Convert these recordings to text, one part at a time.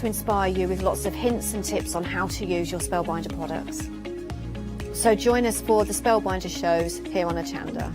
to inspire you with lots of hints and tips on how to use your Spellbinder products. So join us for the Spellbinder shows here on Hochanda.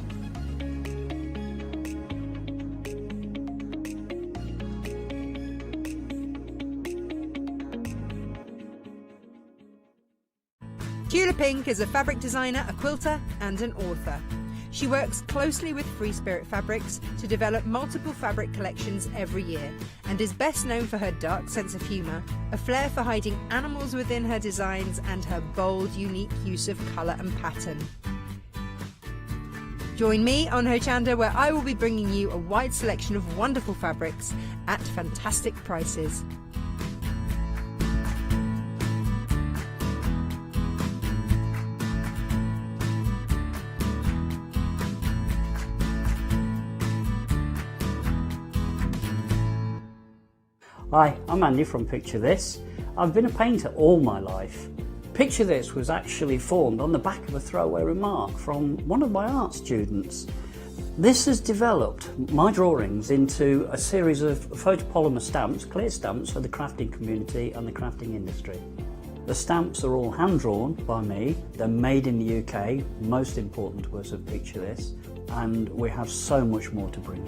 Julia Pink is a fabric designer, a quilter and an author. She works closely with Free Spirit Fabrics to develop multiple fabric collections every year and is best known for her dark sense of humour, a flair for hiding animals within her designs and her bold, unique use of colour and pattern. Join me on Hochanda, where I will be bringing you a wide selection of wonderful fabrics at fantastic prices. Hi, I'm Andy from Picture This. I've been a painter all my life. Picture This was actually formed on the back of a throwaway remark from one of my art students. This has developed my drawings into a series of photopolymer stamps, clear stamps for the crafting community and the crafting industry. The stamps are all hand-drawn by me, they're made in the UK, most important to us at Picture This, and we have so much more to bring.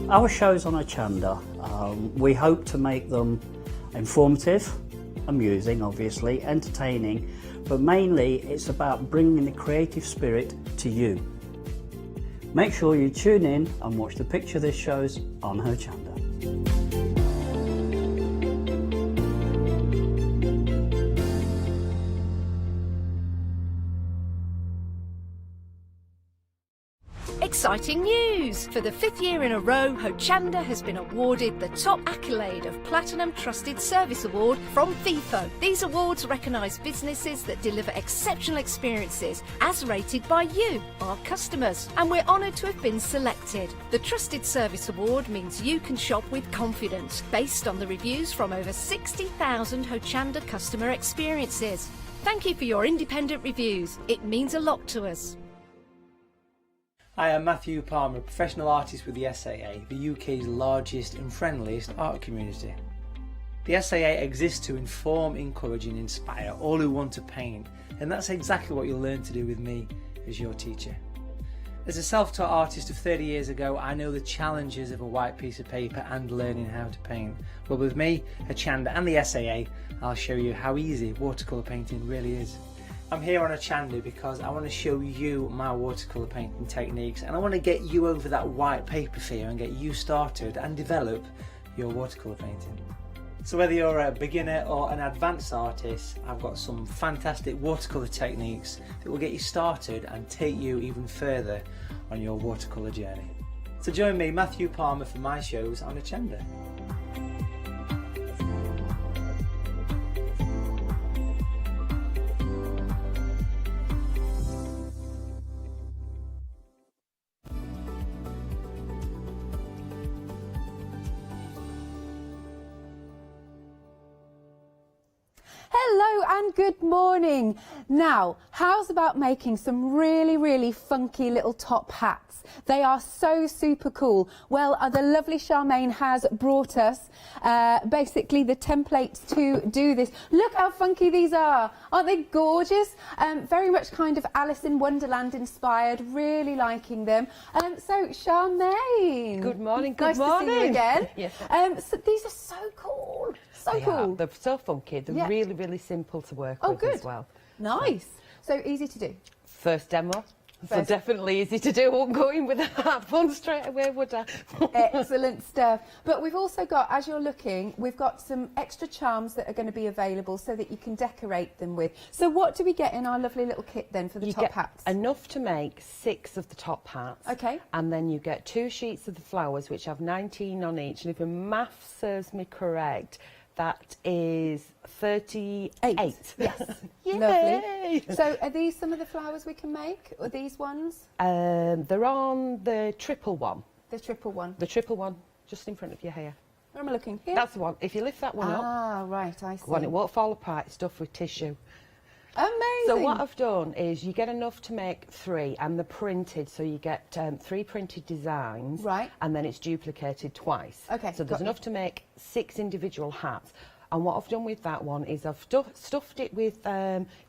Our shows on Hochanda, we hope to make them informative, amusing obviously, entertaining, but mainly it's about bringing the creative spirit to you. Make sure you tune in and watch the Picture This shows on Hochanda. Exciting news! For the 5th year in a row, Hochanda has been awarded the top accolade of Platinum Trusted Service Award from Feefo. These awards recognise businesses that deliver exceptional experiences as rated by you, our customers, and we're honoured to have been selected. The Trusted Service Award means you can shop with confidence based on the reviews from over 60,000 Hochanda customer experiences. Thank you for your independent reviews. It means a lot to us. Hi, I'm Matthew Palmer, a professional artist with the SAA, the UK's largest and friendliest art community. The SAA exists to inform, encourage and inspire all who want to paint, and that's exactly what you'll learn to do with me as your teacher. As a self-taught artist of 30 years ago, I know the challenges of a white piece of paper and learning how to paint. Well, with me, Hochanda and the SAA, I'll show you how easy watercolour painting really is. I'm here on Hochanda because I want to show you my watercolour painting techniques, and I want to get you over that white paper fear and get you started and develop your watercolour painting. So whether you're a beginner or an advanced artist, I've got some fantastic watercolour techniques that will get you started and take you even further on your watercolour journey. So join me, Matthew Palmer, for my shows on Hochanda. Hello and good morning. Now, how's about making some really funky little top hats? They are so super cool. Well, the lovely Charmaine has brought us basically the templates to do this. Look how funky these are. Aren't they gorgeous? Very much kind of Alice in Wonderland inspired. Really liking them. So Charmaine. Good morning. Nice to see you again. Yes. So these are so cool. So They cool. are. They're so funky. They're really simple to work with good. as well. Nice. So easy to do. First demo. So definitely easy to do. Won't go in with a hard one straight away, would I? Excellent stuff. But we've also got, as you're looking, we've got some extra charms that are going to be available so that you can decorate them with. So what do we get in our lovely little kit then for the top hats? Enough to make 6 of the top hats. Okay. And then you get 2 sheets of the flowers, which have 19 on each. And if the math serves me correct, that is 38. Yes. Yay! Lovely. So are these some of the flowers we can make, or these ones? They're on the triple one. The triple one. The triple one, just in front of your hair. Where am I looking? Here? That's the one. If you lift that one up, ah, right, I see. it won't fall apart. It's stuffed with tissue. Amazing. So what I've done is you get enough to make 3, and they're printed, so you get 3 printed designs, Right. and then it's duplicated twice. Okay, So there's got you. enough to make 6 individual hats. And what I've done with that one is I've stuffed it with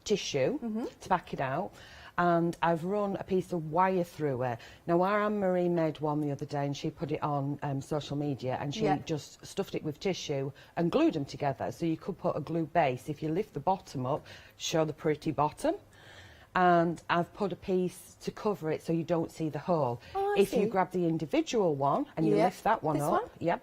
tissue to back it out, and I've run a piece of wire through it. Now, our Anne-Marie made one the other day, and she put it on social media, and she just stuffed it with tissue and glued them together. So you could put a glue base. If you lift the bottom up, show the pretty bottom. And I've put a piece to cover it so you don't see the hole. Oh, I if see. you grab the individual one and you lift that one This up, one?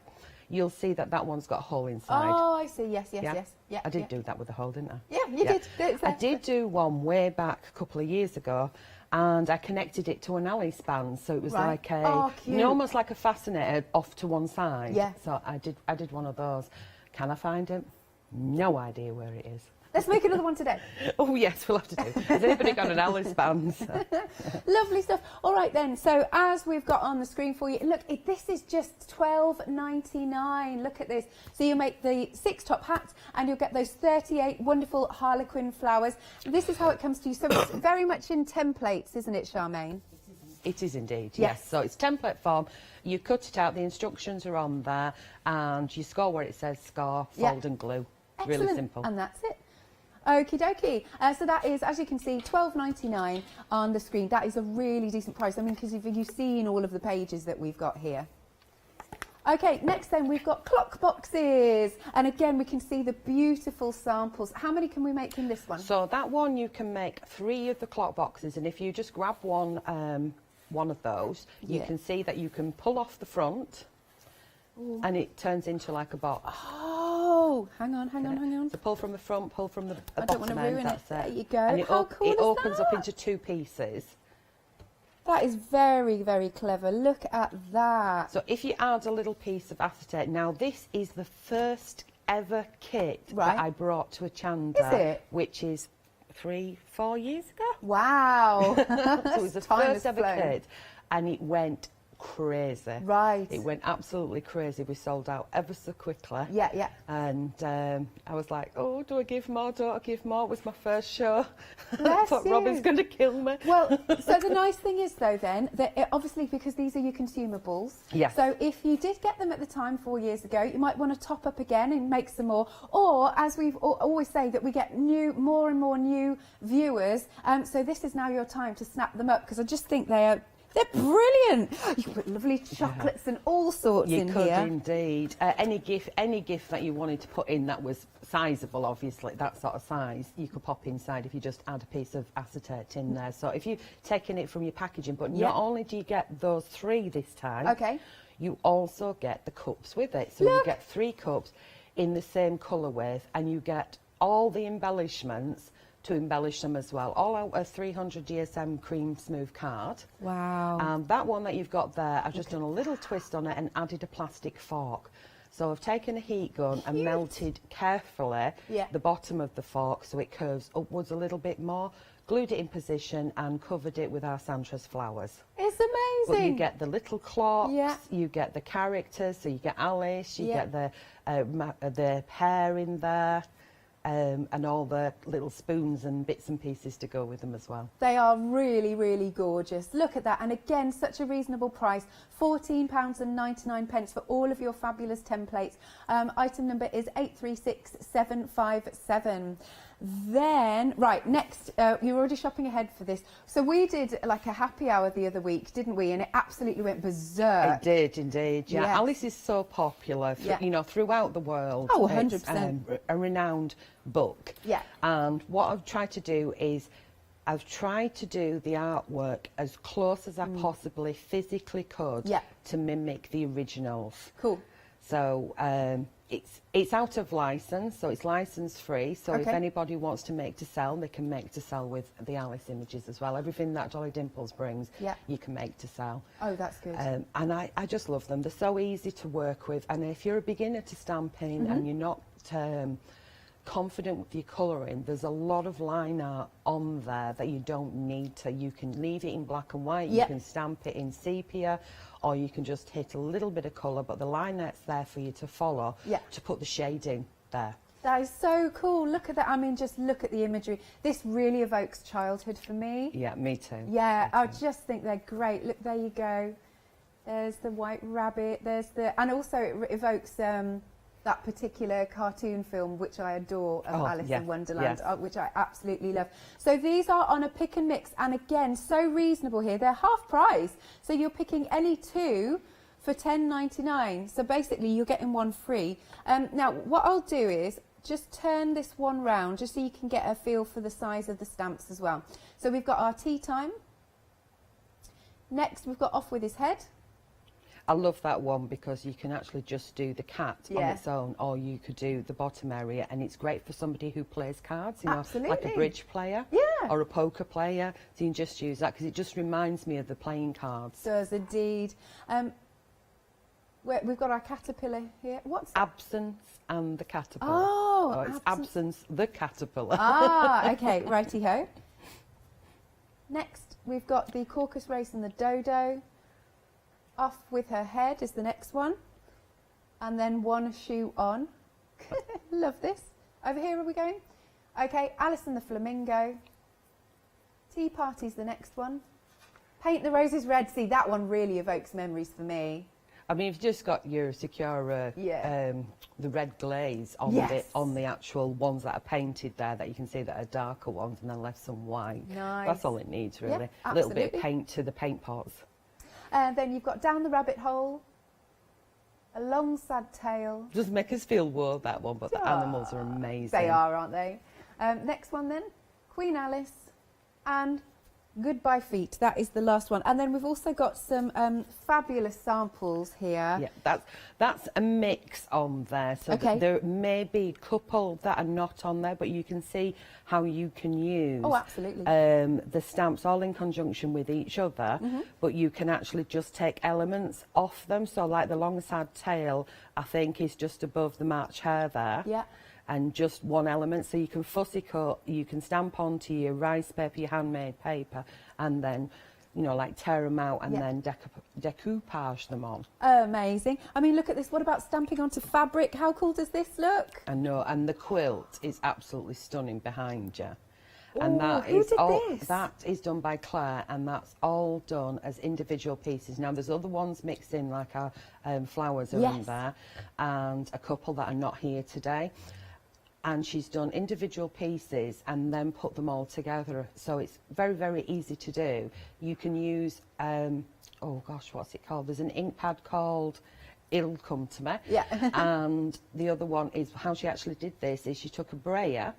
you'll see that that one's got a hole inside. Oh, I see. Yes, yes, Yeah. yes. Yeah, I did do that with the hole, didn't I? Yeah, you did. I did do one way back a couple of years ago, and I connected it to an Alice band, so it was Right. like a, Oh, cute. almost like a fascinator off to one side. Yeah. So I did one of those. Can I find it? No idea where it is. Let's make another one today. Oh yes, we'll have to do. Has anybody got an Alice band? Lovely stuff. All right then. So as we've got on the screen for you, look, this is just $12.99. Look at this. So you make the 6 top hats, and you'll get those 38 wonderful Harlequin flowers. This is how it comes to you. So it's very much in templates, isn't it, Charmaine? It is indeed, Yes. yes. So it's template form. You cut it out, the instructions are on there, and you score where it says score, fold and glue. Excellent. Really simple. And that's it. Okie dokie. So that is, as you can see, $12.99 on the screen. That is a really decent price. I mean, because you've seen all of the pages that we've got here. Okay, next then we've got clock boxes. And again, we can see the beautiful samples. How many can we make in this one? So that one you can make 3 of the clock boxes, and if you just grab one of those, you can see that you can pull off the front. Ooh. And it turns into like a box. Oh, hang on. So pull from the front, pull from the I bottom don't want to end, ruin it. that's There it. you go. And it, How cool it is opens up that? into 2 pieces. That is very, very clever. Look at that. So if you add a little piece of acetate, now this is the first ever kit Right. that I brought to Hochanda. Is it? Which is 3-4 years ago. Wow. So it was the Time first has ever flown. kit, and it went crazy. Right. It went absolutely crazy. We sold out ever so quickly. Yeah, yeah. And I was like, oh, do I give more? Don't I give more? It was my first show. I Bless thought you. Robin's going to kill me. Well, so the nice thing is, though, then, that obviously because these are your consumables, Yes. so if you did get them at the time 4 years ago, you might want to top up again and make some more. Or, as we've always say, that we get more and more new viewers, so this is now your time to snap them up, because I just think they're brilliant. You can put lovely chocolates and all sorts You in could here. indeed. Any gift that you wanted to put in that was sizable, obviously, that sort of size, you could pop inside if you just add a piece of acetate in there. So if you've taken it from your packaging, but not only do you get those 3 this time, Okay. you also get the cups with it. So you get 3 cups in the same colourway, and you get all the embellishments to embellish them as well. All out a 300 GSM cream smooth card. Wow. And that one that you've got there, I've just done a little twist on it and added a plastic fork. So I've taken a heat gun and melted carefully the bottom of the fork so it curves upwards a little bit more, glued it in position and covered it with our Sandra's flowers. It's amazing. But you get the little clocks, you get the characters, so you get Alice, you get the hair in there. And all the little spoons and bits and pieces to go with them as well. They are really, really gorgeous. Look at that. And again, such a reasonable price. £14.99 for all of your fabulous templates. Item number is 836757. Then, right, next, you're already shopping ahead for this. So we did like a happy hour the other week, didn't we? And it absolutely went berserk. It did indeed, yeah. Yes. Alice is so popular, you know, throughout the world. Oh, It's, 100%. a renowned book. Yeah. And what I've tried to do is I've tried to do the artwork as close as I possibly physically could to mimic the originals. Cool. So it's out of license, so it's license free. So if anybody wants to make to sell, they can make to sell with the Alice images as well. Everything that Dolly Dimples brings, you can make to sell. Oh, that's good. And I just love them. They're so easy to work with. And if you're a beginner to stamping and you're not confident with your colouring, there's a lot of line art on there that you don't need to. You can leave it in black and white, you can stamp it in sepia, or you can just hit a little bit of colour, but the line art's there for you to follow to put the shading there. That is so cool. Look at that. I mean, just look at the imagery. This really evokes childhood for me. Yeah, me too. Yeah, Me I too. just think they're great. Look, there you go. There's the white rabbit. There's the, and also it evokes that particular cartoon film which I adore, of Alice in Wonderland, which I absolutely love. So these are on a pick and mix, and again, so reasonable here. They're half price, so you're picking any two for $10.99. So basically, you're getting one free. Now, what I'll do is just turn this one round, just so you can get a feel for the size of the stamps as well. So we've got our tea time. Next, we've got Off With His Head. I love that one because you can actually just do the cat on its own, or you could do the bottom area, and it's great for somebody who plays cards, you know, like a bridge player or a poker player. So you can just use that because it just reminds me of the playing cards. Does indeed. We've got our caterpillar here. What's Absence and the caterpillar. Oh, it's absence the caterpillar. Ah, okay, righty-ho. Next, we've got the Caucus Race and the Dodo. Off With Her Head is the next one. And then One Shoe On. Love this. Over here are we going? Okay, Alice and the Flamingo. Tea Party's the next one. Paint the Roses Red. See, that one really evokes memories for me. I mean, you've just got your Secura, the red glaze on the actual ones that are painted there, that you can see that are darker ones, and then left some white. Nice. That's all it needs, really. Yeah, a little bit of paint to the paint pots. Then you've got Down the Rabbit Hole, A Long Sad Tale. Just make us feel warm, that one, but the animals are amazing. They are, aren't they? Next one then, Queen Alice and Goodbye Feet. That is the last one. And then we've also got some fabulous samples here. Yeah, that's a mix on there. So there may be a couple that are not on there, but you can see how you can use the stamps all in conjunction with each other, but you can actually just take elements off them. So like the long sad tail, I think, is just above the March hare there. Yeah. And just one element, so you can fussy cut, you can stamp onto your rice paper, your handmade paper, and then, you know, like tear them out and then decoupage them on. Amazing. I mean, look at this. What about stamping onto fabric? How cool does this look? I know, and the quilt is absolutely stunning behind you. Ooh, And that is done by Claire, and that's all done as individual pieces. Now, there's other ones mixed in, like our flowers are in there, and a couple that are not here today. And she's done individual pieces and then put them all together. So it's very, very easy to do. You can use, oh gosh, what's it called? There's an ink pad called, it'll come to me. Yeah. And the other one is how she actually did this is she took a brayer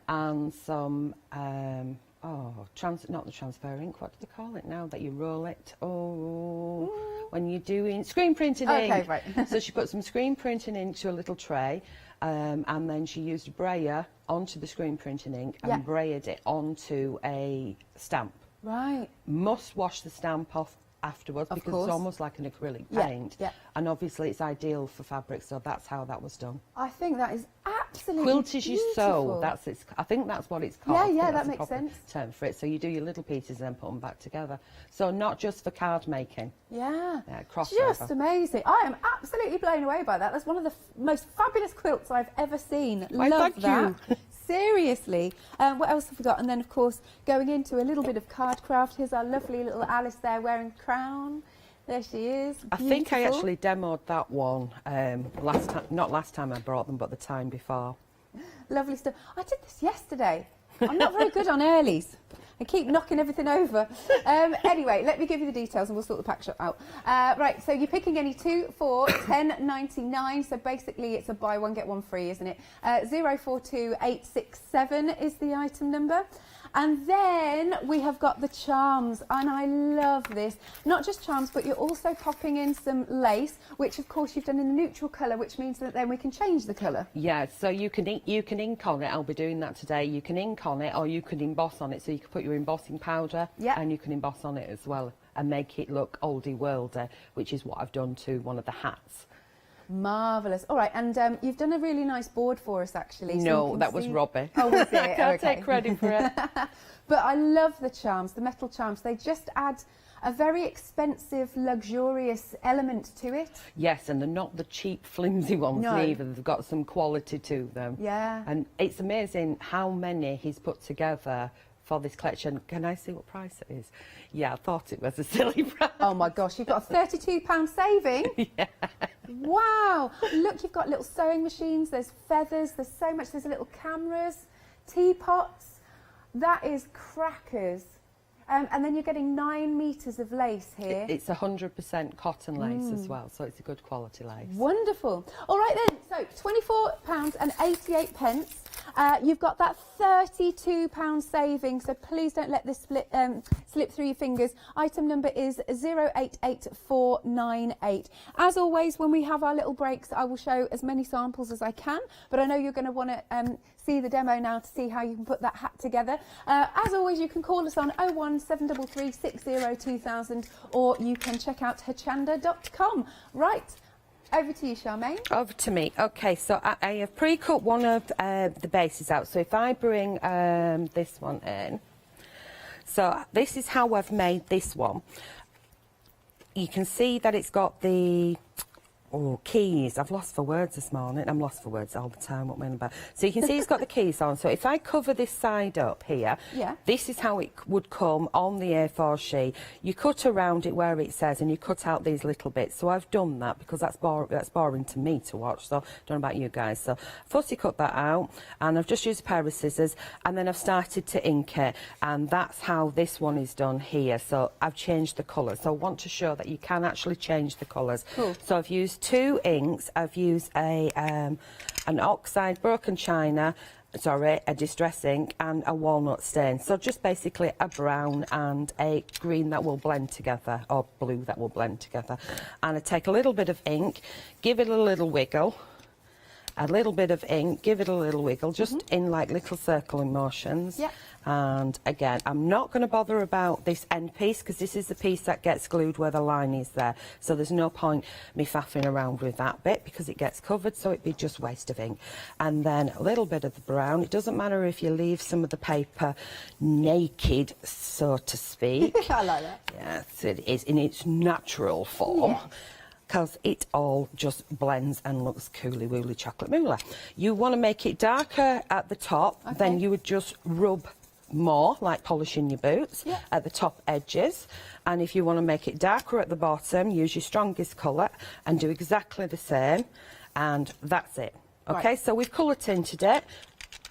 and some, not the transfer ink, what do they call it now that you roll it? When you're doing screen printing ink. Okay, right. So she put some screen printing into a little tray. And then she used a brayer onto the screen printing ink and brayed it onto a stamp. Right. Must wash the stamp off afterwards because it's almost like an acrylic paint. Yeah. And obviously it's ideal for fabric, so that's how that was done. I think that is absolutely Quilt as you sew. beautiful. I think that's what it's called. Yeah, That's that the makes proper sense. term for it. So you do your little pieces and then put them back together. So not just for card making. Yeah. Crossover. Just amazing. I am absolutely blown away by that. That's one of the most fabulous quilts I've ever seen. Why, Love thank that. you. Seriously. What else have we got? And then, of course, going into a little bit of card craft. Here's our lovely little Alice there wearing a crown. There she is. Beautiful. I think I actually demoed that one last time, not last time I brought them, but the time before. Lovely stuff. I did this yesterday. I'm not very good on earlies. I keep knocking everything over. Anyway, let me give you the details and we'll sort the pack shop out. Right, so you're picking any two for $10.99. So basically it's a buy one, get one free, isn't it? 042867 is the item number. And then we have got the charms, and I love this. Not just charms, but you're also popping in some lace, which of course you've done in a neutral colour, which means that then we can change the colour. Yeah, so you can ink on it. I'll be doing that today. You can ink on it, or you can emboss on it. So you can put your embossing powder, and you can emboss on it as well, and make it look oldie worldy, which is what I've done to one of the hats. Marvellous. All right, and you've done a really nice board for us, actually. No, that was Robbie. Oh, was it? I can't take credit for it. But I love the charms, the metal charms. They just add a very expensive, luxurious element to it. Yes, and they're not the cheap, flimsy ones No. either. They've got some quality to them. Yeah. And it's amazing how many he's put together for this collection. Can I see what price it is? Yeah, I thought it was a silly price. Oh my gosh, you've got a £32 saving. Yeah. Wow. Look, you've got little sewing machines, there's feathers, there's so much, there's little cameras, teapots. That is crackers. And then you're getting 9 metres of lace here. It's 100% cotton lace as well, so it's a good quality lace. Wonderful. All right then, so £24.88. You've got that £32 saving, so please don't let this slip through your fingers. Item number is 088498. As always, when we have our little breaks, I will show as many samples as I can, but I know you're going to want to see the demo now to see how you can put that hat together. As always, you can call us on 01733 60 2000, or you can check out hochanda.com. Right. Over to you, Charmaine. Over to me. Okay, so I have pre-cut one of the bases out. So if I bring this one in, so this is how I've made this one. You can see that it's got the keys. I've lost for words this morning. I'm lost for words all the time. What am I on about? So you can see it's got the keys on. So if I cover this side up here, yeah, this is how it would come on the A4 sheet. You cut around it where it says, and you cut out these little bits. So I've done that because that's boring to me to watch. So I don't know about you guys. So fussy cut that out, and I've just used a pair of scissors, and then I've started to ink it, and that's how this one is done here. So I've changed the colours. So I want to show that you can actually change the colours. Cool. So I've used 2 inks. I've used an oxide broken china, a distress ink, and a walnut stain. So just basically a brown and a green that will blend together, or blue that will blend together. And I take a little bit of ink, give it a little wiggle, a little bit of ink, give it a little wiggle, just in like little circling motions. Yeah. And again, I'm not going to bother about this end piece because this is the piece that gets glued where the line is there. So there's no point me faffing around with that bit because it gets covered, so it'd be just waste of ink. And then a little bit of the brown. It doesn't matter if you leave some of the paper naked, so to speak. I like that. Yes, it is in its natural form. Yeah. Because it all just blends and looks cooly wooly chocolate moolah. You want to make it darker at the top, then you would just rub more, like polishing your boots, at the top edges. And if you want to make it darker at the bottom, use your strongest colour and do exactly the same, and that's it. Okay, Right. so we've colour tinted it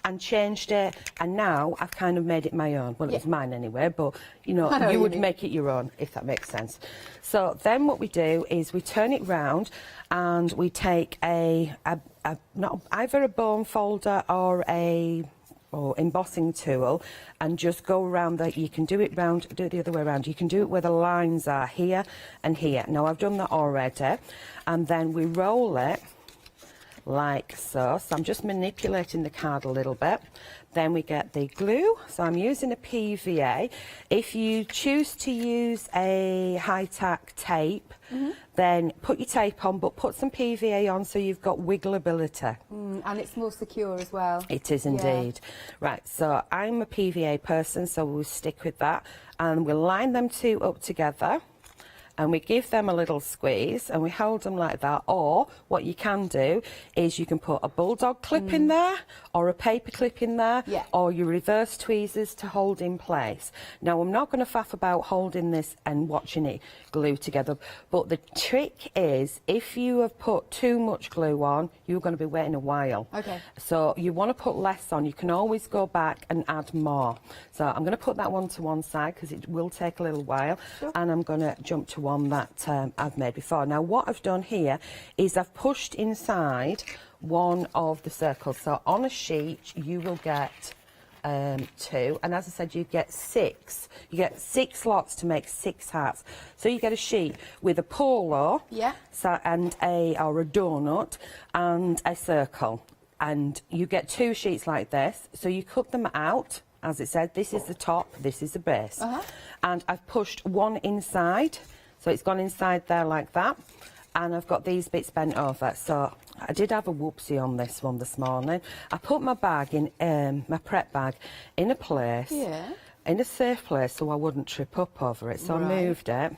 and changed it, and now I've kind of made it my own. Well, it was mine anyway, but you know, you would make it your own, if that makes sense. So then what we do is we turn it round and we take not either a bone folder or embossing tool, and just go around that. You can do it round, do it the other way around. You can do it where the lines are here and here. Now I've done that already, and then we roll it like so. So I'm just manipulating the card a little bit. Then we get the glue. So I'm using a PVA. If you choose to use a high-tack tape, then put your tape on, but put some PVA on so you've got wiggleability. And it's more secure as well. It is indeed. Right, so I'm a PVA person, so we'll stick with that. And we'll line them two up together, and we give them a little squeeze, and we hold them like that. Or what you can do is you can put a bulldog clip in there, or a paper clip in there, or your reverse tweezers to hold in place. Now, I'm not going to faff about holding this and watching it glue together, but the trick is if you have put too much glue on, you're going to be waiting a while. Okay. So you want to put less on. You can always go back and add more. So I'm going to put that one to one side because it will take a little while, and I'm going to jump to one that I've made before. Now what I've done here is I've pushed inside one of the circles. So on a sheet you will get 2, and as I said, you get 6. You get 6 lots to make 6 hats. So you get a sheet with a polo, and a donut and a circle, and you get 2 sheets like this. So you cut them out. As it said, this is the top, this is the base. And I've pushed one inside, so it's gone inside there like that. And I've got these bits bent over. So I did have a whoopsie on this one this morning. I put my bag in, my prep bag, in a place in a safe place so I wouldn't trip up over it. So I Right. moved it.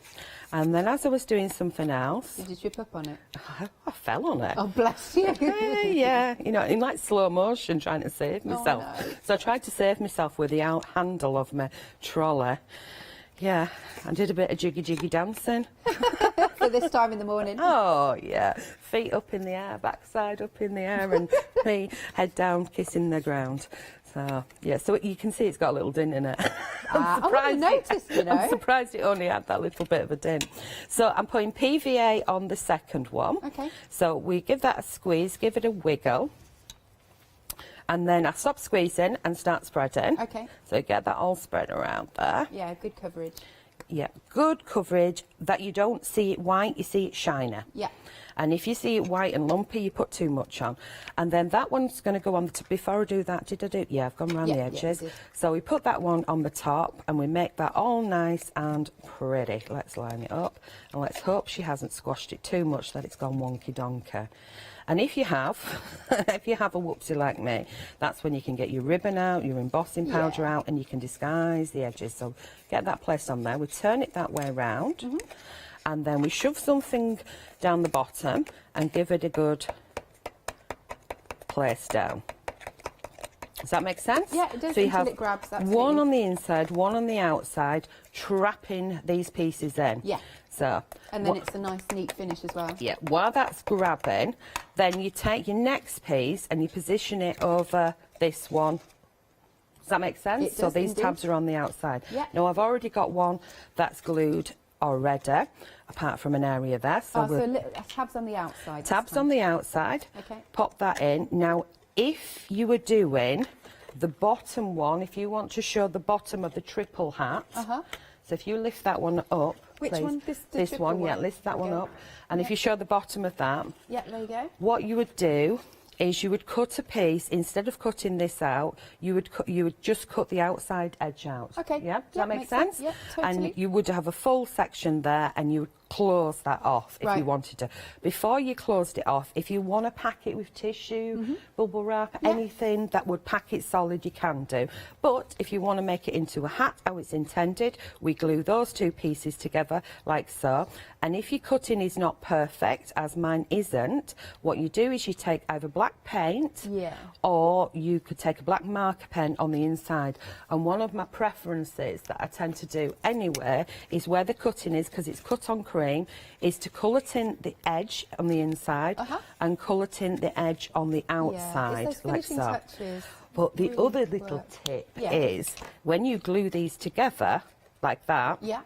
And then as I was doing something else, Did you trip up on it? I fell on it. Oh, bless you. Yeah, you know, in like slow motion trying to save myself. no. So I tried to save myself with the out handle of my trolley. Yeah, I did a bit of jiggy dancing. For this time in the morning. Oh, yeah. Feet up in the air, backside up in the air, and me head down kissing the ground. So, yeah, so you can see it's got a little dint in it. I wouldn't notice, you know. I'm surprised it only had that little bit of a dint. So I'm putting PVA on the second one. Okay. So we give that a squeeze, give it a wiggle. And then I stop squeezing and start spreading. Okay. So get that all spread around there. Yeah, good coverage. Yeah, good coverage that you don't see it white, you see it shiner. Yeah. And if you see it white and lumpy, you put too much on. And then that one's going to go on the top. Before I do that, did I do? Yeah, I've gone around the Yeah, edges. you did. So we put that one on the top and we make that all nice and pretty. Let's line it up and let's hope she hasn't squashed it too much that it's gone wonky donker. And if you have, if you have a whoopsie like me, that's when you can get your ribbon out, your embossing powder Yeah. out, and you can disguise the edges. So get that placed on there. We turn it that way around, and then we shove something down the bottom and give it a good place down. Does that make sense? Yeah, it does, So you until have it grabs, one absolutely. on the inside, one on the outside, trapping these pieces in. Yeah. So And then it's a nice, neat finish as well. yeah, while that's grabbing, then you take your next piece and you position it over this one. Does that make sense? It So does these indeed. tabs are on the outside. Yeah. Now I've already got one that's glued already, apart from an area there. So Oh, we'll so tabs on the outside. tabs on the outside. Okay. Pop that in. Now, if you were doing the bottom one, if you want to show the bottom of the triple hat, so if you lift that one up, Which please. one? The This triple one, yeah, one? lift that one Okay. up. And if you show the bottom of that, Yeah, there you go. what you would do is you would cut a piece. Instead of cutting this out, you would just cut the outside edge out. Okay. Yeah, does Yeah, that make makes sense? sense. Yeah, totally. And you would have a full section there, and you would close that off if Right. you wanted to. Before you closed it off, if you want to pack it with tissue, bubble wrap, Mm-hmm. Yeah. anything that would pack it solid, you can do. But if you want to make it into a hat how it's intended, we glue those two pieces together like so. And if your cutting is not perfect, as mine isn't, what you do is you take either black paint, Yeah. or you could take a black marker pen on the inside. And one of my preferences that I tend to do anyway is where the cutting is, because it's cut on cream, is to colour tint the edge on the inside and colour tint the edge on the outside, It's those like finishing so. touches. But the really other good little work. tip Yeah. is when you glue these together like that, Yeah.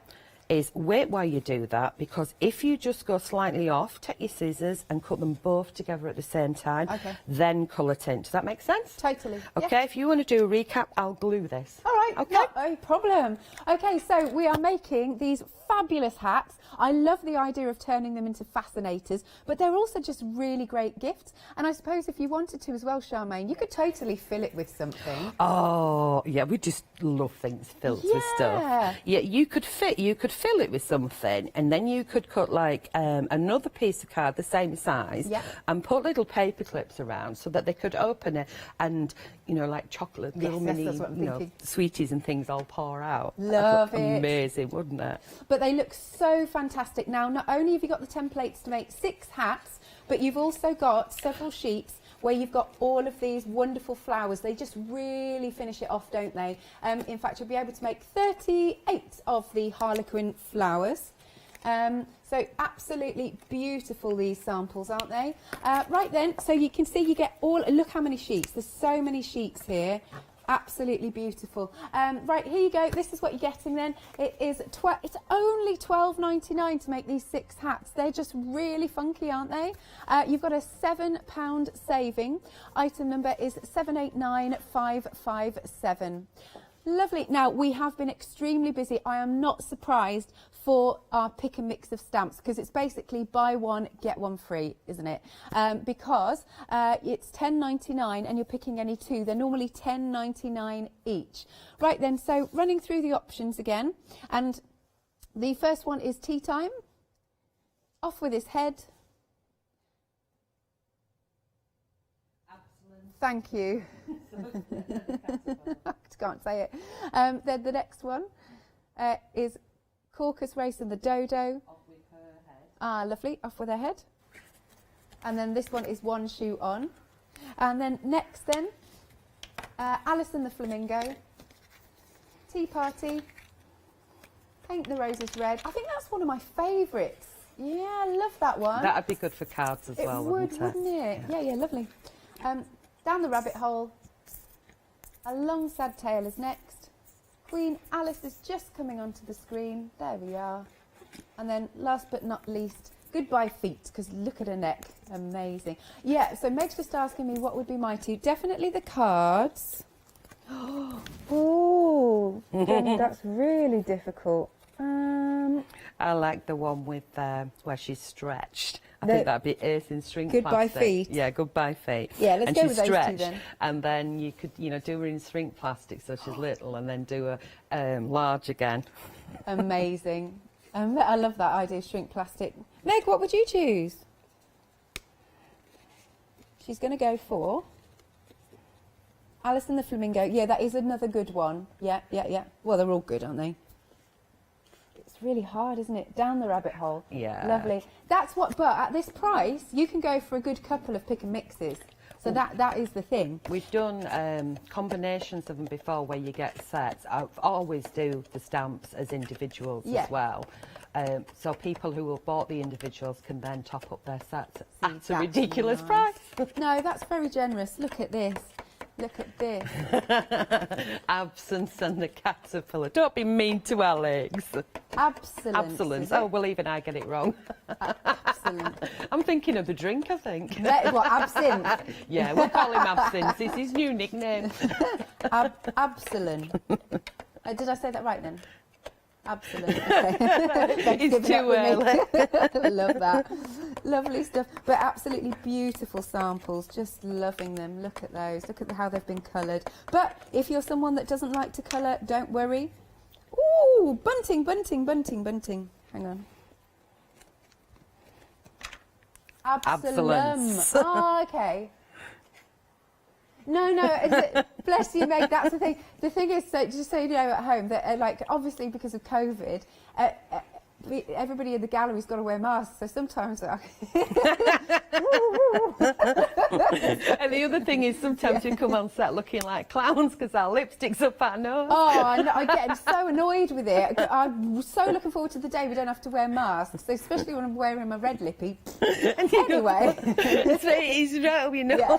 is wait while you do that, because if you just go slightly off, take your scissors and cut them both together at the same time, Okay. then colour tint. Does that make sense? Totally. Yeah. Okay, if you want to do a recap, I'll glue this. All right, Okay. no problem. Okay, so we are making these fabulous hats. I love the idea of turning them into fascinators, but they're also just really great gifts. And I suppose if you wanted to as well, Charmaine, you could totally fill it with something. Oh, yeah, we just love things filled with stuff. Yeah, you could fill it with something, and then you could cut like another piece of card the same size, Yeah. and put little paper clips around so that they could open it, and you know, like chocolate, little yes, mini, that's what I'm thinking. sweeties and things all pour out. Love That'd look it. amazing, wouldn't it? But they look so fantastic. Now, not only have you got the templates to make 6 hats, but you've also got several sheets where you've got all of these wonderful flowers. They just really finish it off, don't they? In fact, you'll be able to make 38 of the Harlequin flowers. So absolutely beautiful, these samples, aren't they? Right then, so you can see you get all, look how many sheets. There's so many sheets here. Absolutely beautiful. Right, here you go. This is what you're getting then. It's only $12.99 to make these 6 hats. They're just really funky, aren't they? You've got a £7 saving. Item number is 789557. Lovely. Now, we have been extremely busy. I am not surprised for our pick and mix of stamps, because it's basically buy one, get one free, isn't it? Because it's $10.99 and you're picking any 2. They're normally $10.99 each. Right then, so running through the options again. And the first one is Tea Time. Off with his head. Excellent. Thank you. I can't say it. Then the next one is Caucus Race and the Dodo. Off with her head. Ah, lovely. Off with her head. And then this one is One Shoe On. And then next then, Alice and the Flamingo. Tea Party. Paint the Roses Red. I think that's one of my favourites. Yeah, I love that one. That'd be good for cards as well, wouldn't it? Wouldn't it? Yeah, lovely. Down the Rabbit Hole. A Long Sad Tale is next. Queen Alice is just coming onto the screen. There we are. And then last but not least, Goodbye Feet, because look at her neck. Amazing. Yeah, so Meg's just asking me what would be my two. Definitely the cards. Oh, that's really difficult. I like the one with where she's stretched. I think that'd be Ace in string Goodbye plastic. Feet. Yeah, Goodbye Feet. Yeah, let's and go she's with those two stretched, then. and then you could, do her in string plastic so she's little, and then do a large again. Amazing. I love that idea, shrink plastic. Meg, what would you choose? She's going to go for Alice and the Flamingo. Yeah, that is another good one. Yeah. Well, they're all good, aren't they? It's really hard, isn't it? Down the rabbit hole. Yeah. Lovely. That's what, but at this price, you can go for a good couple of pick and mixes. So that is the thing. We've done combinations of them before where you get sets. I always do the stamps as individuals as well. So people who have bought the individuals can then top up their sets at a ridiculous price. No, that's very generous. Look at this. Look at this. Absence and the caterpillar. Don't be mean to Alex. Absence. Oh, well, even I get it wrong. Absence. I'm thinking of the drink, I think. What, absinthe? Yeah, we'll call him Absence. It's his new nickname. Absalon. Did I say that right then? Absalon. Okay. It's too early. Love that. Lovely stuff. But absolutely beautiful samples. Just loving them. Look at those. Look at how they've been coloured. But if you're someone that doesn't like to colour, don't worry. Ooh, bunting. Hang on. Absalom. Oh, okay. No, bless you, Meg, that's the thing. The thing is, so, just so you know at home, that like obviously because of COVID, everybody in the gallery's got to wear masks, so sometimes... And the other thing is sometimes we come on set looking like clowns because our lipstick's up our nose. Oh, I get so annoyed with it. I'm so looking forward to the day we don't have to wear masks, so especially when I'm wearing my red lippy. Anyway. He's right, you know. Yeah.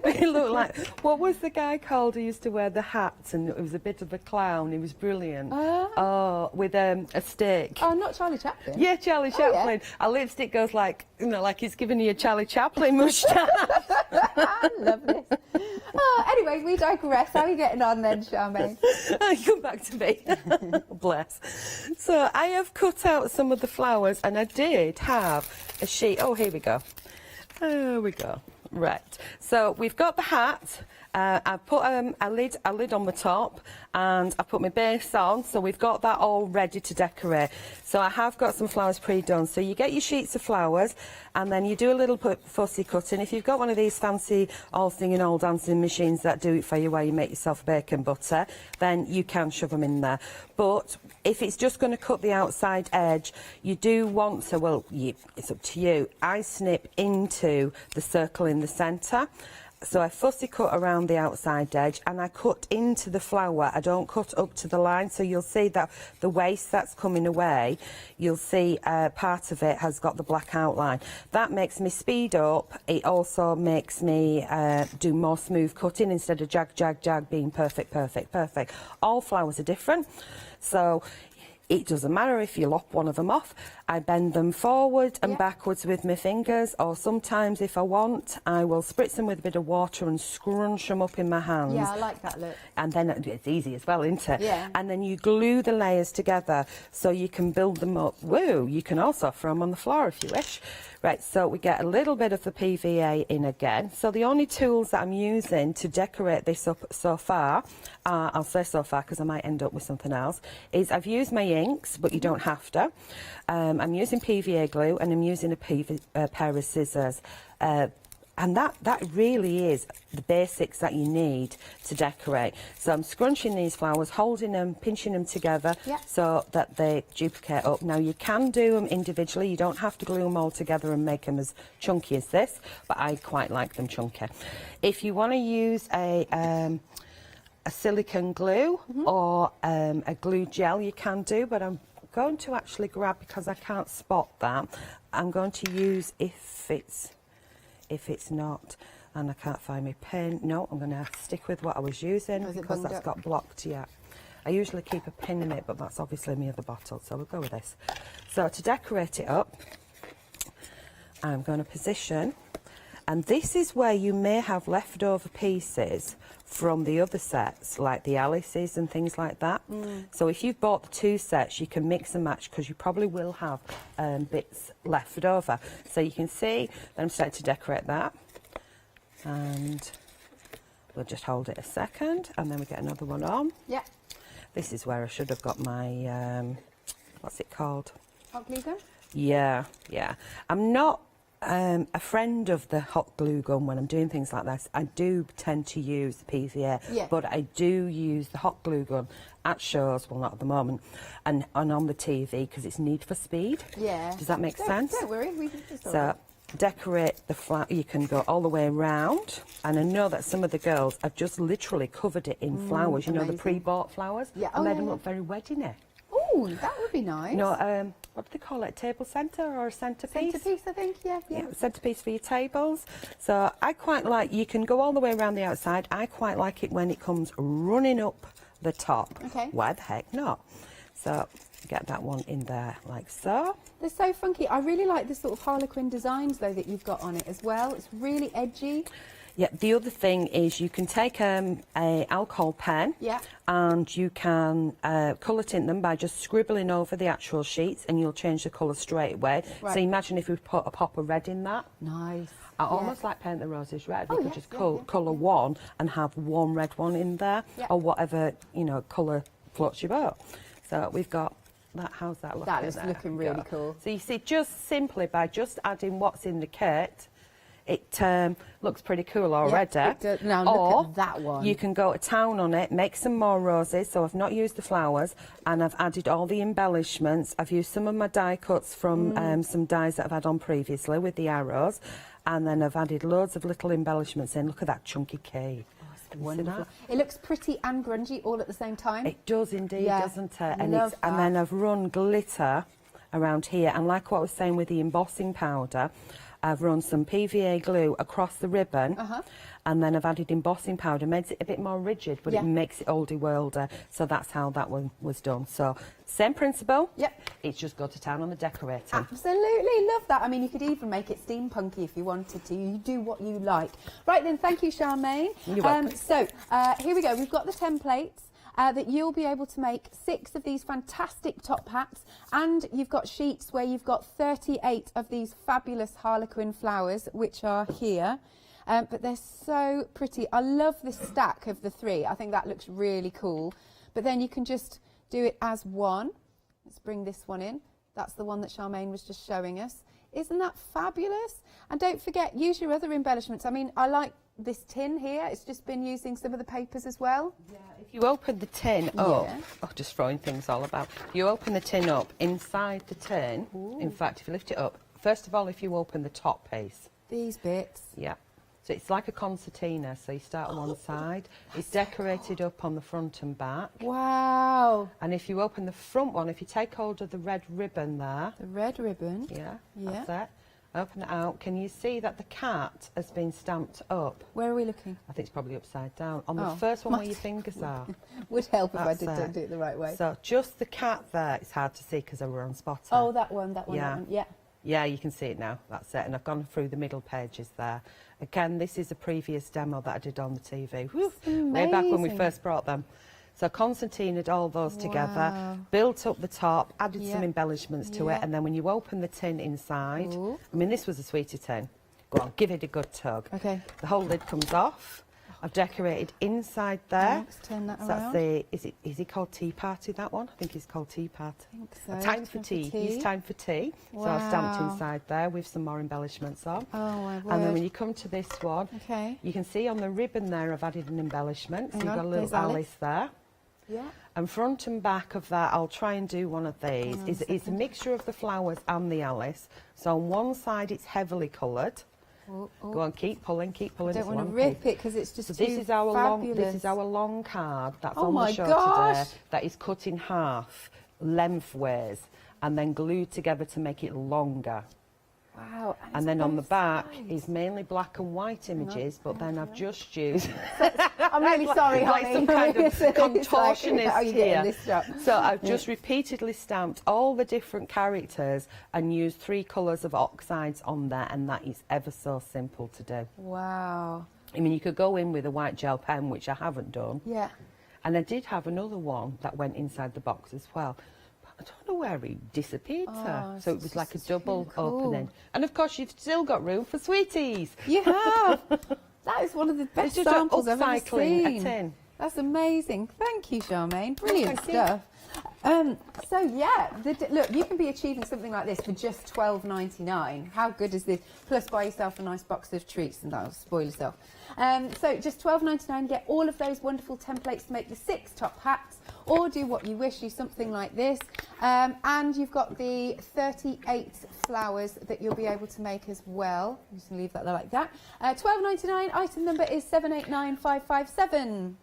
We look like... What was the guy called who used to wear the hats and it was a bit of a clown? He was brilliant. With a stick. Oh, not Charlie Chaplin? Yeah, Charlie Chaplin. Yeah. Our lipstick goes like, like he's giving you a Charlie Chaplin moustache. I love this. Oh, anyway, we digress. How are you getting on then, Charmaine? Come back to me. Bless. So I have cut out some of the flowers and I did have a sheet. Oh, here we go. There we go. Right. So we've got the hat. I put a lid on the top and I put my base on, so we've got that all ready to decorate. So I have got some flowers pre-done. So you get your sheets of flowers and then you do a little fussy cutting. If you've got one of these fancy all singing, all dancing machines that do it for you where you make yourself a bacon butter, then you can shove them in there. But if it's just going to cut the outside edge, you do want to, well, it's up to you. I snip into the circle in the centre. So I fussy cut around the outside edge and I cut into the flower. I don't cut up to the line, so you'll see that the waste that's coming away, you'll see part of it has got the black outline. That makes me speed up. It also makes me do more smooth cutting instead of jag being perfect. All flowers are different, so it doesn't matter if you lop one of them off. I bend them forward and backwards with my fingers, or sometimes if I want, I will spritz them with a bit of water and scrunch them up in my hands. Yeah, I like that look. And then it's easy as well, isn't it? Yeah. And then you glue the layers together so you can build them up. Woo! You can also throw them on the floor if you wish. Right, so we get a little bit of the PVA in again. So the only tools that I'm using to decorate this up so far, I'll say so far because I might end up with something else, is I've used my inks, but you don't have to. I'm using PVA glue and I'm using a pair of scissors. And that really is the basics that you need to decorate. So I'm scrunching these flowers, holding them, pinching them together so that they duplicate up. Now you can do them individually, you don't have to glue them all together and make them as chunky as this, but I quite like them chunky. If you want to use a silicone glue or a glue gel, you can do, but I'm going to actually grab, because I can't spot that, I'm going to use, if it's not, and I can't find my pen, no, I'm going to stick with what I was using because that's got blocked. I usually keep a pin in it, but that's obviously my other bottle, so we'll go with this. So to decorate it up, I'm going to position, and this is where you may have leftover pieces from the other sets, like the Alice's and things like that. So if you've bought the 2 sets, you can mix and match, because you probably will have bits left over. So you can see that I'm starting to decorate that, and we'll just hold it a second, and then we get another one on. Yeah. This is where I should have got my what's it called? Hot glue gun? Yeah. I'm not a friend of the hot glue gun when I'm doing things like this. I do tend to use the PVA, but I do use the hot glue gun at shows, well not at the moment, and on the TV, because it's Need for Speed. Yeah. Does that make sense? Don't worry, we can just So decorate the flower, you can go all the way around, and I know that some of the girls have just literally covered it in flowers, you know, the pre-bought flowers. Yeah. I made them look very wedding-y. Oh, that would be nice. You know, what do they call it? A table centre or a centrepiece? Centrepiece, I think, yeah. Centrepiece for your tables. So I quite like, you can go all the way around the outside. I quite like it when it comes running up the top. Okay. Why the heck not? So get that one in there like so. They're so funky. I really like the sort of Harlequin designs, though, that you've got on it as well. It's really edgy. Yeah, the other thing is you can take a alcohol pen and you can colour tint them by just scribbling over the actual sheets, and you'll change the colour straight away. Right. So imagine if we put a pop of red in that. Nice. I almost like Paint the Roses red. We could just colour one and have one red one in there, or whatever, you know, colour floats your boat. So we've got that. How's that looking? That is looking really cool. So you see, just simply by just adding what's in the kit, it looks pretty cool already. Yeah, it does. Now look at that one. You can go to town on it, make some more roses. So I've not used the flowers, and I've added all the embellishments. I've used some of my die cuts from some dies that I've had on previously with the arrows, and then I've added loads of little embellishments in. Look at that chunky key. Wonderful. It looks pretty and grungy all at the same time. It does indeed, doesn't it? And then I've run glitter around here, and like what I was saying with the embossing powder, I've run some PVA glue across the ribbon, and then I've added embossing powder, makes it a bit more rigid, but it makes it oldie worlder. So that's how that one was done. So same principle. Yep. It's just go to town on the decorating. Absolutely, love that. I mean, you could even make it steampunky if you wanted to. You do what you like. Right then, thank you, Charmaine. You're welcome. So here we go. We've got the templates. That you'll be able to make 6 of these fantastic top hats, and you've got sheets where you've got 38 of these fabulous Harlequin flowers, which are here. But they're so pretty. I love this stack of the 3. I think that looks really cool. But then you can just do it as one. Let's bring this one in. That's the one that Charmaine was just showing us. Isn't that fabulous? And don't forget, use your other embellishments. I mean, I like this tin here. It's just been using some of the papers as well. Yeah, if you open the tin up, just throwing things all about. You open the tin up, inside the tin, in fact, if you lift it up, first of all, if you open the top piece. These bits. Yeah. So it's like a concertina, so you start on one side. It's decorated up on the front and back. Wow. And if you open the front one, if you take hold of the red ribbon there. The red ribbon. Yeah, that's it. Open it out. Can you see that the cat has been stamped up? Where are we looking? I think it's probably upside down. On the first one where your fingers are. Would help if I don't do it the right way. So just the cat there, it's hard to see because I were on spotter. Oh, that one, yeah. that one, yeah. Yeah, you can see it now. That's it. And I've gone through the middle pages there. Again, this is a previous demo that I did on the TV. Way back when we first brought them. So Constantine had all those together, built up the top, added some embellishments to it, and then when you open the tin inside, I mean, this was a sweetie tin. Go on, give it a good tug. Okay. The whole lid comes off, I've decorated inside there. Let's turn that So around. that's the, is it called Tea Party, that one? I think it's called Tea Party. I think so. Time for tea. It's time for tea. So I've stamped Wow. inside there with some more embellishments on. Oh, my word. And then when you come to this one, Okay. you can see on the ribbon there I've added an embellishment. So Hang you've on, got a little there's Alice. Alice there. Yeah. And front and back of that, I'll try and do one of these. It's a mixture of the flowers and the Alice. So on one side it's heavily coloured. Oh, oh. Go on, keep pulling, keep pulling. I don't It's want to one rip piece. it because it's just So too this is our fabulous. long. This is our long card that's Oh on my the show gosh. today. That is cut in half, lengthways, and then glued together to make it longer. Wow. And then on the both back sides. is mainly black and white images, but then I've just used. I'm really sorry, like honey. some kind of It's like, contortionist how are you getting here. this job? So I've just repeatedly stamped all the different characters and used 3 colours of oxides on there, and that is ever so simple to do. Wow. I mean, you could go in with a white gel pen, which I haven't done. Yeah. And I did have another one that went inside the box as well. But I don't know where he disappeared to. So it was like a double really cool. opening. And of course, you've still got room for sweeties. You have. That is one of the best just samples I've ever upcycling a seen. tin. That's amazing. Thank you, Charmaine. Brilliant Thank you. stuff. So yeah, look, you can be achieving something like this for just $12.99. How good is this? Plus, buy yourself a nice box of treats, and that'll spoil yourself. So just $12.99, get all of those wonderful templates to make the 6 top hats, or do what you wish, do something like this. And you've got the 38 flowers that you'll be able to make as well. I'm just going to leave that there like that. $12.99, item number is 789557.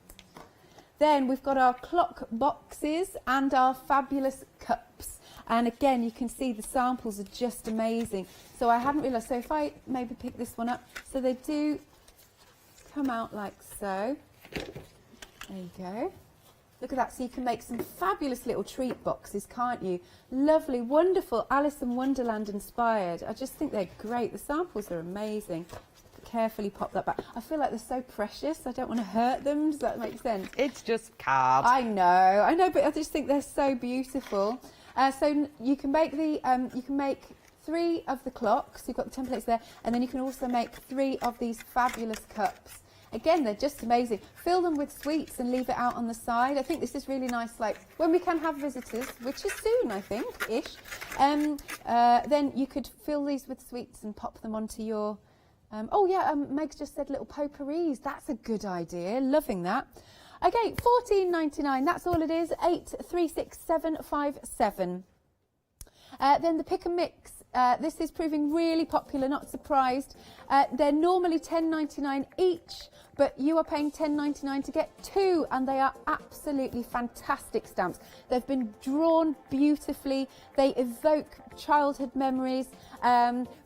Then we've got our clock boxes and our fabulous cups. And again, you can see the samples are just amazing. So I hadn't realised, so if I maybe pick this one up, so they do come out like so. There you go. Look at that, so you can make some fabulous little treat boxes, can't you? Lovely, wonderful, Alice in Wonderland inspired. I just think they're great. The samples are amazing. Carefully pop that back. I feel like they're so precious. I don't want to hurt them. Does that make sense? It's just card. I know, but I just think they're so beautiful. So you can make the you can make 3 of the clocks. You've got the templates there, and then you can also make 3 of these fabulous cups. Again, they're just amazing. Fill them with sweets and leave it out on the side. I think this is really nice, like when we can have visitors, which is soon, I think, ish. Then you could fill these with sweets and pop them onto your. Meg's just said little potpourris. That's a good idea. Loving that. Okay, $14.99. That's all it is. 836757. Then the pick and mix. This is proving really popular. Not surprised. They're normally $10.99 each, but you are paying $10.99 to get 2, and they are absolutely fantastic stamps. They've been drawn beautifully. They evoke childhood memories.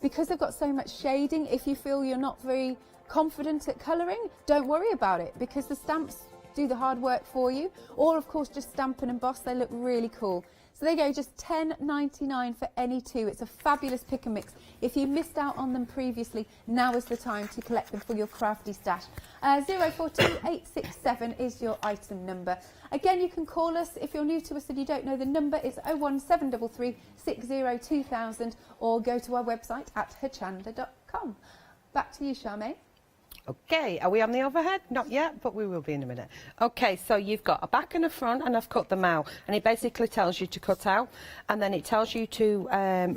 Because they've got so much shading, if you feel you're not very confident at colouring, don't worry about it, because the stamps do the hard work for you. Or, of course, just stamp and emboss. They look really cool. So there you go, just $10.99 for any 2. It's a fabulous pick and mix. If you missed out on them previously, now is the time to collect them for your crafty stash. 042867 is your item number. Again, you can call us if you're new to us and you don't know the number. It's 01733 602000, or go to our website at hochanda.com. Back to you, Charmaine. Okay, are we on the overhead? Not yet, but we will be in a minute. Okay, so you've got a back and a front, and I've cut them out. And it basically tells you to cut out, and then it tells you to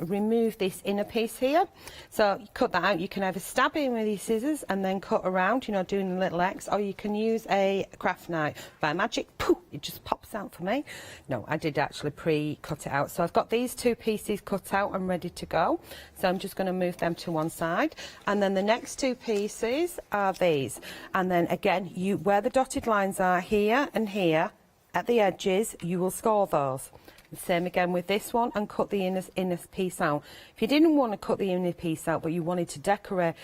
remove this inner piece here. So you cut that out. You can either stab it in with these scissors and then cut around, you know, doing a little X, or you can use a craft knife. By magic, poof, it just pops out for me. No, I did actually pre-cut it out. So I've got these 2 pieces cut out and ready to go. So I'm just going to move them to one side. And then the next 2 pieces are these, and then again, where the dotted lines are here and here at the edges, you will score those. The same again with this one, and cut the inner piece out. If you didn't want to cut the inner piece out, but you wanted to decorate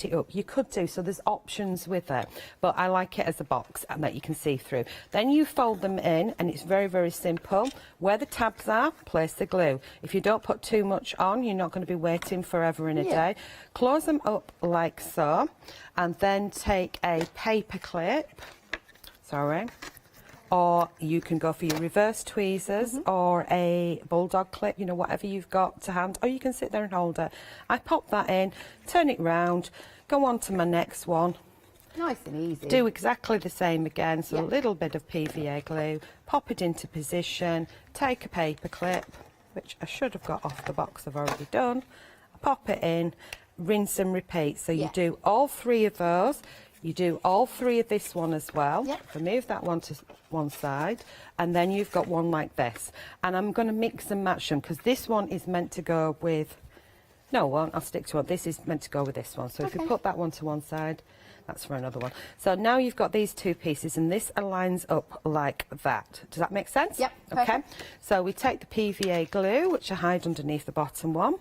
it up, you could do. So there's options with it, but I like it as a box and that you can see through. Then you fold them in, and it's very, very simple. Where the tabs are, place the glue. If you don't put too much on, you're not going to be waiting forever and a day. Close them up like so, and then take a paper clip. Or you can go for your reverse tweezers or a bulldog clip, you know, whatever you've got to hand, or you can sit there and hold it. I pop that in, turn it round, go on to my next one, Nice and easy. Do exactly the same again, so Yeah. a little bit of PVA glue, pop it into position, take a paper clip, which I should have got off the box I've already done, pop it in, rinse and repeat. So you Yeah. do all 3 of those, you do all 3 of this one as well, Yeah. remove that one to one side, and then you've got one like this. And I'm going to mix and match them, because this one is meant to go with, no, well, I'll stick to it. This is meant to go with this one. So if you Okay. put that one to one side, that's for another one. So now you've got these 2 pieces, and this aligns up like that. Does that make sense? Yep, Okay. perfect. So we take the PVA glue, which I hide underneath the bottom one,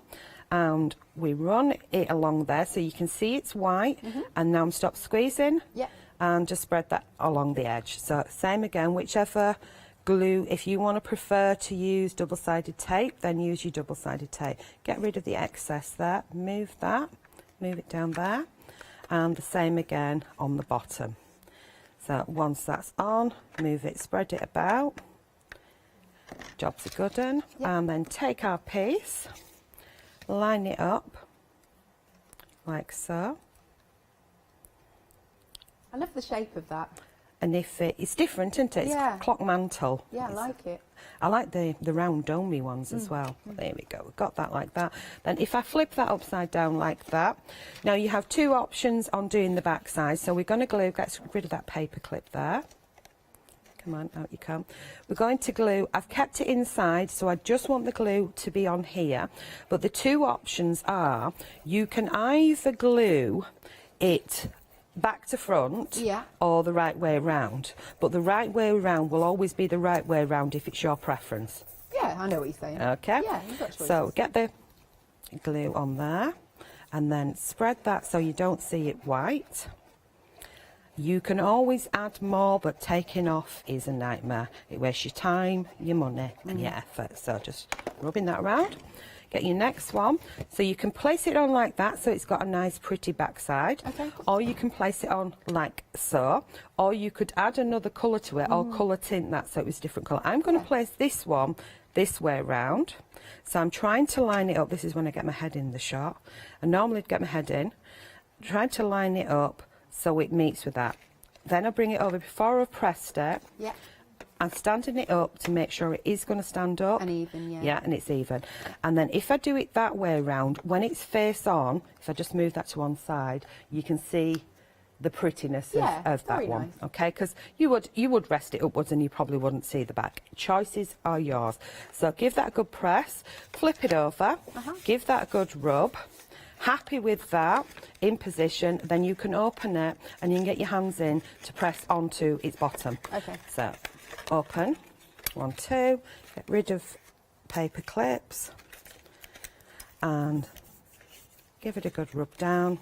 and we run it along there so you can see it's white. And now stop squeezing. Yep. And just spread that along the edge. So same again, whichever glue, if you want to prefer to use double-sided tape, then use your double-sided tape. Get rid of the excess there, move it down there, and the same again on the bottom. So once that's on, move it, spread it about, job's a good one. Yep. And then take our piece, line it up like so. I love the shape of that. And if it's different, isn't it? Yeah. It's clock mantle. Yeah, I like it. I like the round domey ones as well. There we go. We've got that like that. Then if I flip that upside down like that, now you have 2 options on doing the back side. So we're going to glue, get rid of that paper clip there. Come on, out you come. We're going to glue, I've kept it inside, so I just want the glue to be on here. But the 2 options are, you can either glue it back to front, Yeah. or the right way around. But the right way around will always be the right way around if it's your preference. Yeah, I know what you're saying. Okay? Yeah, you've got choices. So get the glue on there, and then spread that so you don't see it white. You can always add more, but taking off is a nightmare. It wastes your time, your money, and your effort. So just rubbing that around. Get your next one. So you can place it on like that, so it's got a nice pretty backside. Okay. Or you can place it on like so. Or you could add another colour to it, or colour tint that so it was a different colour. I'm going to place this one this way around. So I'm trying to line it up. This is when I get my head in the shot. I normally get my head in. Trying to line it up so it meets with that. Then I bring it over before I've pressed it. Yeah. I'm standing it up to make sure it is going to stand up. And even, yeah. Yeah, and it's even. And then if I do it that way around, when it's face on, if I just move that to one side, you can see the prettiness Yeah, of that very one. nice. Okay, because you would rest it upwards and you probably wouldn't see the back. Choices are yours. So give that a good press, flip it over, give that a good rub. Happy with that, in position, then you can open it and you can get your hands in to press onto its bottom. Okay. So open, 1, 2, get rid of paper clips and give it a good rub down.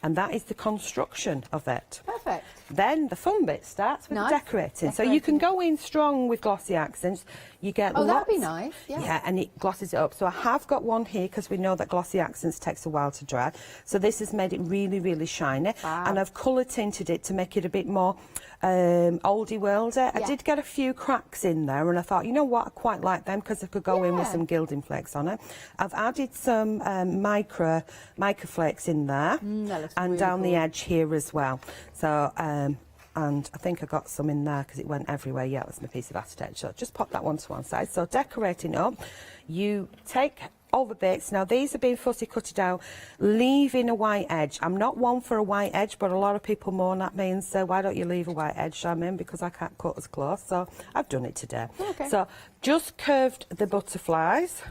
And that is the construction of it. Perfect. Then the fun bit starts with Nice. the decorating. So you can go in strong with glossy accents. You get Oh, that'd be lots- nice, yeah. Yeah, and it glosses it up. So I have got one here because we know that glossy accents takes a while to dry. So this has made it really, really shiny. Wow. And I've colour tinted it to make it a bit more oldie worldy. I Yeah. did get a few cracks in there and I thought, you know what, I quite like them because I could go in with Yeah. some gilding flakes on it. I've added some mica flakes in there that looks and really down the cool. edge here as well. So and I think I got some in there because it went everywhere. Yeah, that's my piece of acetate. So just pop that one to one side. So decorating up, you take all the bits. Now these have been fussy cutted out, leaving a white edge. I'm not one for a white edge, but a lot of people moan at me and say, why don't you leave a white edge? I'm in because I can't cut as close. So I've done it today. Okay. So just curved the butterflies.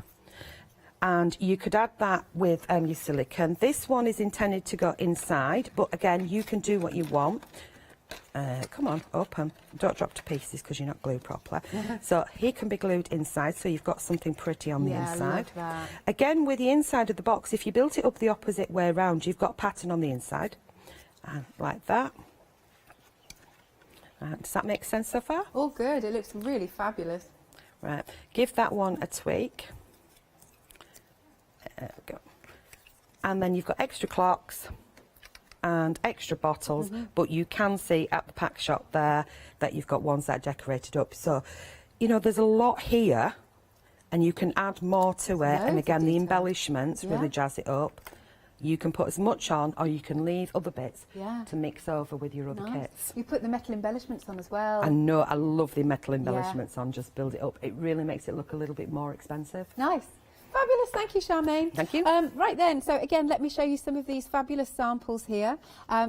And you could add that with your silicone. This one is intended to go inside, but again, you can do what you want. Come on, open. Don't drop to pieces because you're not glued properly. So he can be glued inside, so you've got something pretty on the Yeah, I inside. love that. Again, with the inside of the box, if you built it up the opposite way around, you've got a pattern on the inside. And like that. Does that make sense so far? All good. It looks really fabulous. Right, give that one a tweak. There we go. And then you've got extra clocks and extra bottles, but you can see at the pack shop there that you've got ones that are decorated up. So, you know, there's a lot here and you can add more to it. Loads And of again, the detail. embellishments Yeah. really jazz it up. You can put as much on, or you can leave other bits Yeah. to mix over with your other Nice. kits. You put the metal embellishments on as well. I know, I love the metal embellishments on, just build it up. It really makes it look a little bit more expensive. Nice. Fabulous, thank you, Charmaine. Thank you. Right then, so again, let me show you some of these fabulous samples here.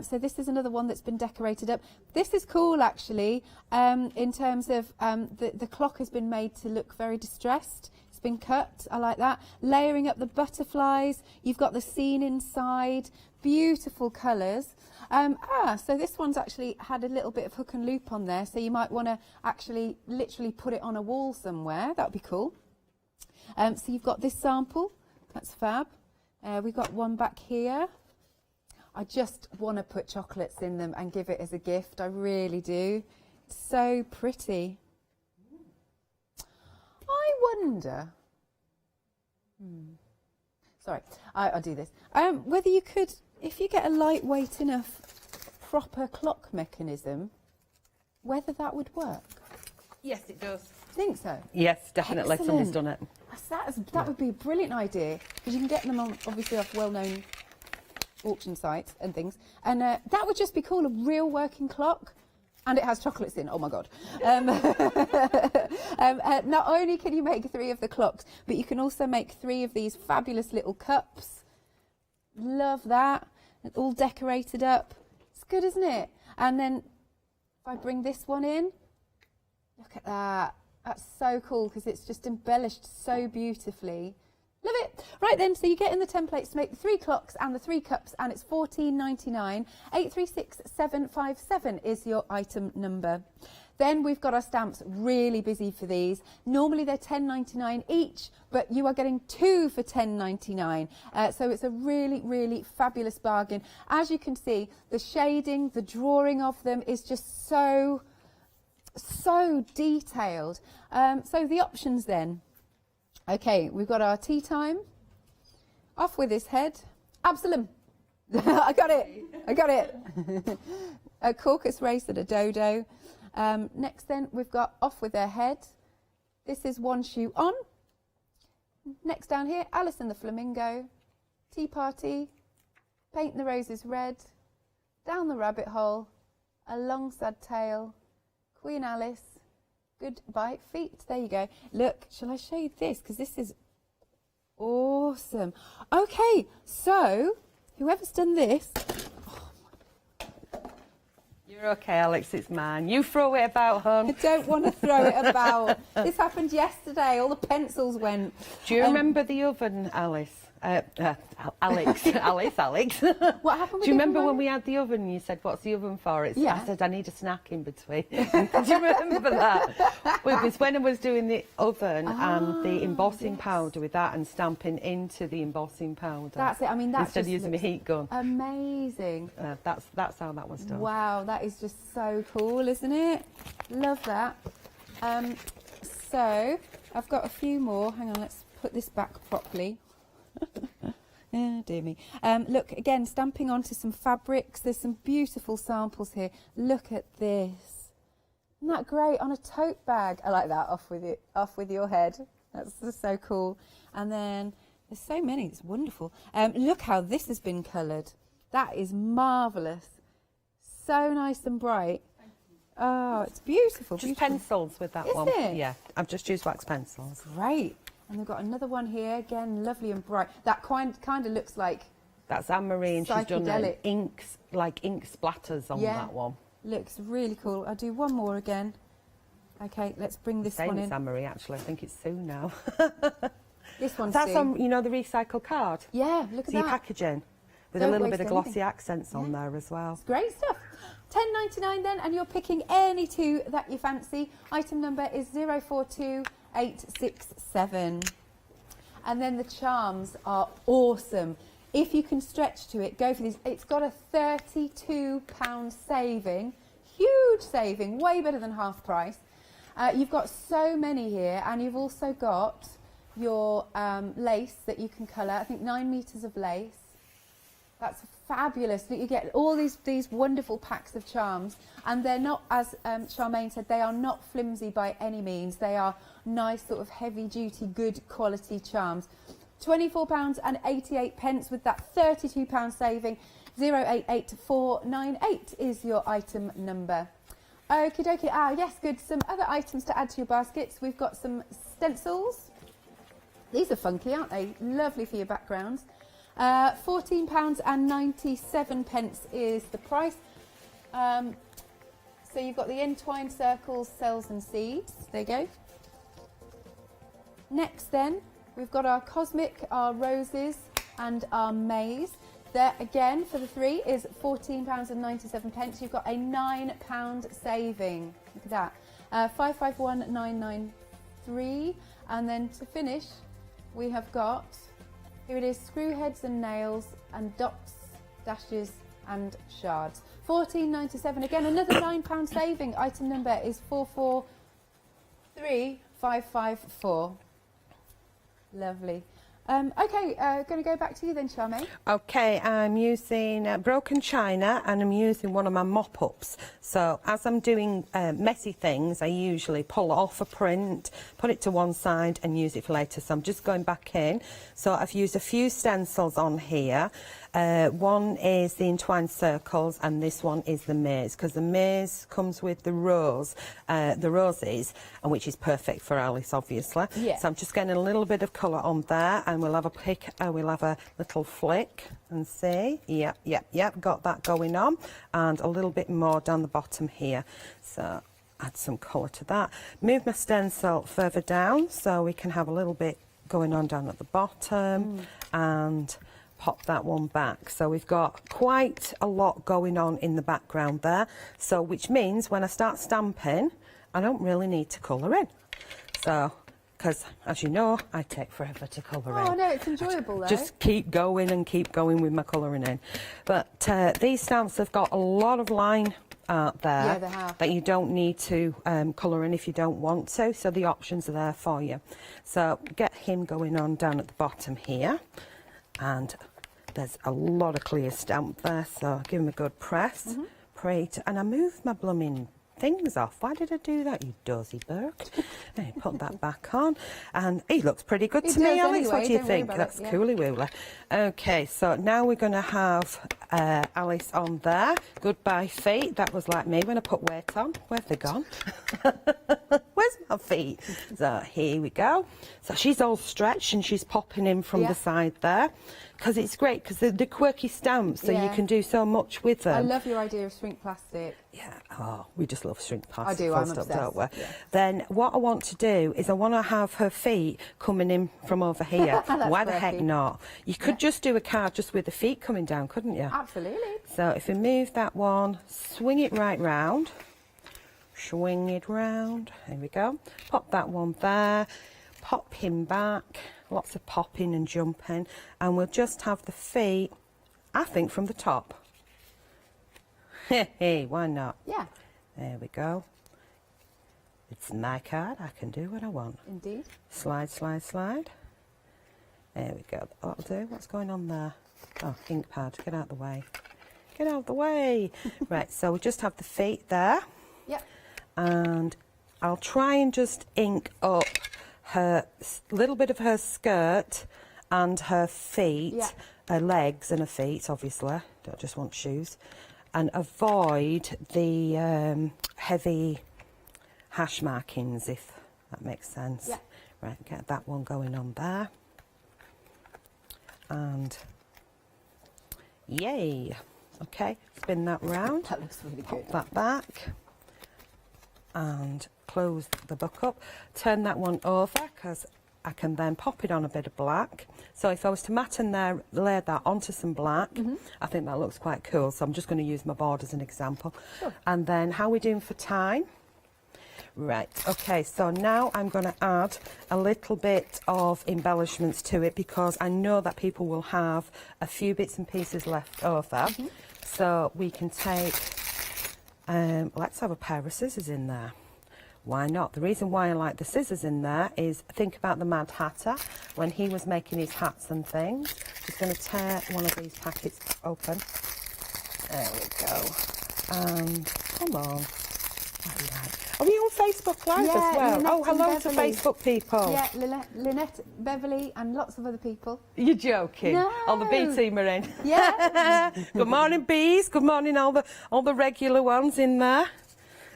So this is another one that's been decorated up. This is cool, actually, in terms of the clock has been made to look very distressed. It's been cut, I like that. Layering up the butterflies, you've got the scene inside, beautiful colours. So this one's actually had a little bit of hook and loop on there, so you might want to actually literally put it on a wall somewhere. That would be cool. So you've got this sample, that's fab. We've got one back here. I just want to put chocolates in them and give it as a gift, I really do. It's so pretty. I wonder, sorry, I'll do this. Whether you could, if you get a lightweight enough proper clock mechanism, whether that would work. Yes, it does. Think so? Yes, definitely. Somebody's Excellent. done it. That would be a brilliant idea, because you can get them on, obviously off well-known auction sites and things, and that would just be cool, a real working clock, and it has chocolates in. Oh my god. Not only can you make 3 of the clocks, but you can also make 3 of these fabulous little cups. Love that. It's all decorated up. It's good, isn't it? And then if I bring this one in, look at that. That's so cool, because it's just embellished so beautifully. Love it. Right then, so you get in the templates to make the 3 clocks and the 3 cups, and it's $14.99. 836757 is your item number. Then we've got our stamps, really busy for these. Normally they're $10.99 each, but you are getting 2 for $10.99. So it's a really, really fabulous bargain. As you can see, the shading, the drawing of them is just so detailed. So the options then. Okay, we've got our tea time. Off with his head. Absalom. I got it. A caucus race at a dodo. Next then, we've got off with their head. This is one shoe on. Next down here, Alice and the Flamingo. Tea party. Paint the roses red. Down the rabbit hole. A long sad tale. Queen Alice, goodbye feet. There you go. Look, shall I show you this? Because this is awesome. Okay, so whoever's done this. You're okay, Alex, it's mine. You throw it about, hon. I don't want to throw it about. This happened yesterday. All the pencils went. Do you remember the oven, Alice? Alex. What happened with Do you remember when we had the oven and you said, what's the oven for? Yeah. I said, I need a snack in between. Do you remember that? Well, it was when I was doing the oven and the embossing powder with that and stamping into the embossing powder. That's it. I mean, that's instead of using a heat gun. Amazing. That's how that was done. Wow, that is just so cool, isn't it? Love that. So I've got a few more. Hang on, let's put this back properly. Oh, dear me. Look, again, stamping onto some fabrics. There's some beautiful samples here. Look at this. Isn't that great? On a tote bag. I like that. Off with your head. That's just so cool. And then there's so many. It's wonderful. Look how this has been coloured. That is marvellous. So nice and bright. Oh, it's beautiful. Just beautiful. pencils with that Is one. it? Yeah, I've just used wax pencils. Great. And we've got another one here, again, lovely and bright. That kind of looks like... That's Anne-Marie, and she's done psychedelic. ink splatters on that one. Looks really cool. I'll do one more again. Okay, let's bring this Same one as in. Anne-Marie, actually. I think it's Sue now. This one's That's Sue. on, you know, the recycled card. Yeah, look at So your that. packaging with Don't a little waste bit of glossy anything. accents on there as well. Great stuff. $10.99 then, and you're picking any 2 that you fancy. Item number is 042867. And then the charms are awesome. If you can stretch to it, go for these. It's got a £32 saving. Huge saving, way better than half price. You've got so many here, and you've also got your lace that you can colour. I think 9 metres of lace. That's fabulous. You get all these wonderful packs of charms, and they're not, as Charmaine said, they are not flimsy by any means. They are nice, sort of heavy-duty, good quality charms. £24.88 with that £32 saving. 088498 is your item number. Okie dokie. Yes, good. Some other items to add to your baskets. We've got some stencils. These are funky, aren't they? Lovely for your backgrounds. £14.97 is the price. So you've got the entwined circles, cells and seeds. There you go. Next then, we've got our cosmic, our roses and our maze. There again for the three is £14.97. You've got a £9 saving. Look at that. 551993. And then to finish, we have got, here it is, screw heads and nails and dots, dashes and shards. £14.97. Again, another £9 saving. Item number is 443554. Lovely. Okay, going to go back to you then, Charmaine. Okay, I'm using broken china and I'm using one of my mop-ups. So as I'm doing messy things, I usually pull off a print, put it to one side and use it for later. So I'm just going back in. So I've used a few stencils on here. One is the entwined circles and this one is the maze, because the maze comes with the roses, and which is perfect for Alice, obviously. Yeah. So I'm just getting a little bit of colour on there, and we'll have a we'll have a little flick and see. Yep, got that going on, and a little bit more down the bottom here. So add some colour to that. Move my stencil further down so we can have a little bit going on down at the bottom, and pop that one back. So we've got quite a lot going on in the background there, so which means when I start stamping I don't really need to colour in, so because as you know I take forever to colour in. Oh no, it's enjoyable though. Just keep going and keep going with my colouring in. But these stamps have got a lot of line art there. Yeah, they have. That you don't need to colour in if you don't want to, so the options are there for you. So get him going on down at the bottom here, and there's a lot of clear stamp there, so give him a good press. And I moved my blooming things off. Why did I do that, you dozy bird? And put that back on, and he looks pretty good to me, Alex. Anyway, what do you think? That's cooly wooly. Okay, so now we're going to have Alice on there. Goodbye feet. That was like me when I put weight on. Where've they gone? Where's my feet? So here we go. So she's all stretched and she's popping in from the side there, because it's great because they're quirky stamps, so you can do so much with them. I love your idea of shrink plastic. Yeah, oh, we just love shrink plastic. I do, I'm stuff, obsessed. don't we? Yeah. Then what I want to do is I want to have her feet coming in from over here. Why the heck quirky. not? You could just do a card just with the feet coming down, couldn't you? Absolutely. So if we move that one, swing it right round, swing it round, there we go. Pop that one there, pop him back, lots of popping and jumping, and we'll just have the feet, I think, from the top. Hey, why not? Yeah. There we go. It's my card, I can do what I want. Indeed. Slide, slide, slide. There we go. That'll do. What's going on there? Oh, ink pad, get out of the way. Get out of the way. Right, so we just have the feet there. Yep. And I'll try and just ink up her little bit of her skirt and her feet, her legs and her feet, obviously. Don't just want shoes. And avoid the heavy hash markings, if that makes sense. Yeah. Right, get that one going on there. And yay. Okay, spin that round. That looks really good. Pop that back. And close the book up. Turn that one over, because I can then pop it on a bit of black. So if I was to mat and lay that onto some black, I think that looks quite cool. So I'm just going to use my board as an example. Sure. And then how are we doing for time? Right, okay, so now I'm going to add a little bit of embellishments to it, because I know that people will have a few bits and pieces left over. So we can take, let's have a pair of scissors in there. Why not? The reason why I like the scissors in there is, think about the Mad Hatter when he was making his hats and things. Just going to tear one of these packets open. There we go. And come on. Oh, we Facebook Live Yeah, as well. Lynette Oh, hello and to Beverly. Facebook people. Yeah, Lynette, Beverly and lots of other people. You're joking. No. All the bee team are in. Yeah. Good morning, bees. Good morning, all the regular ones in there.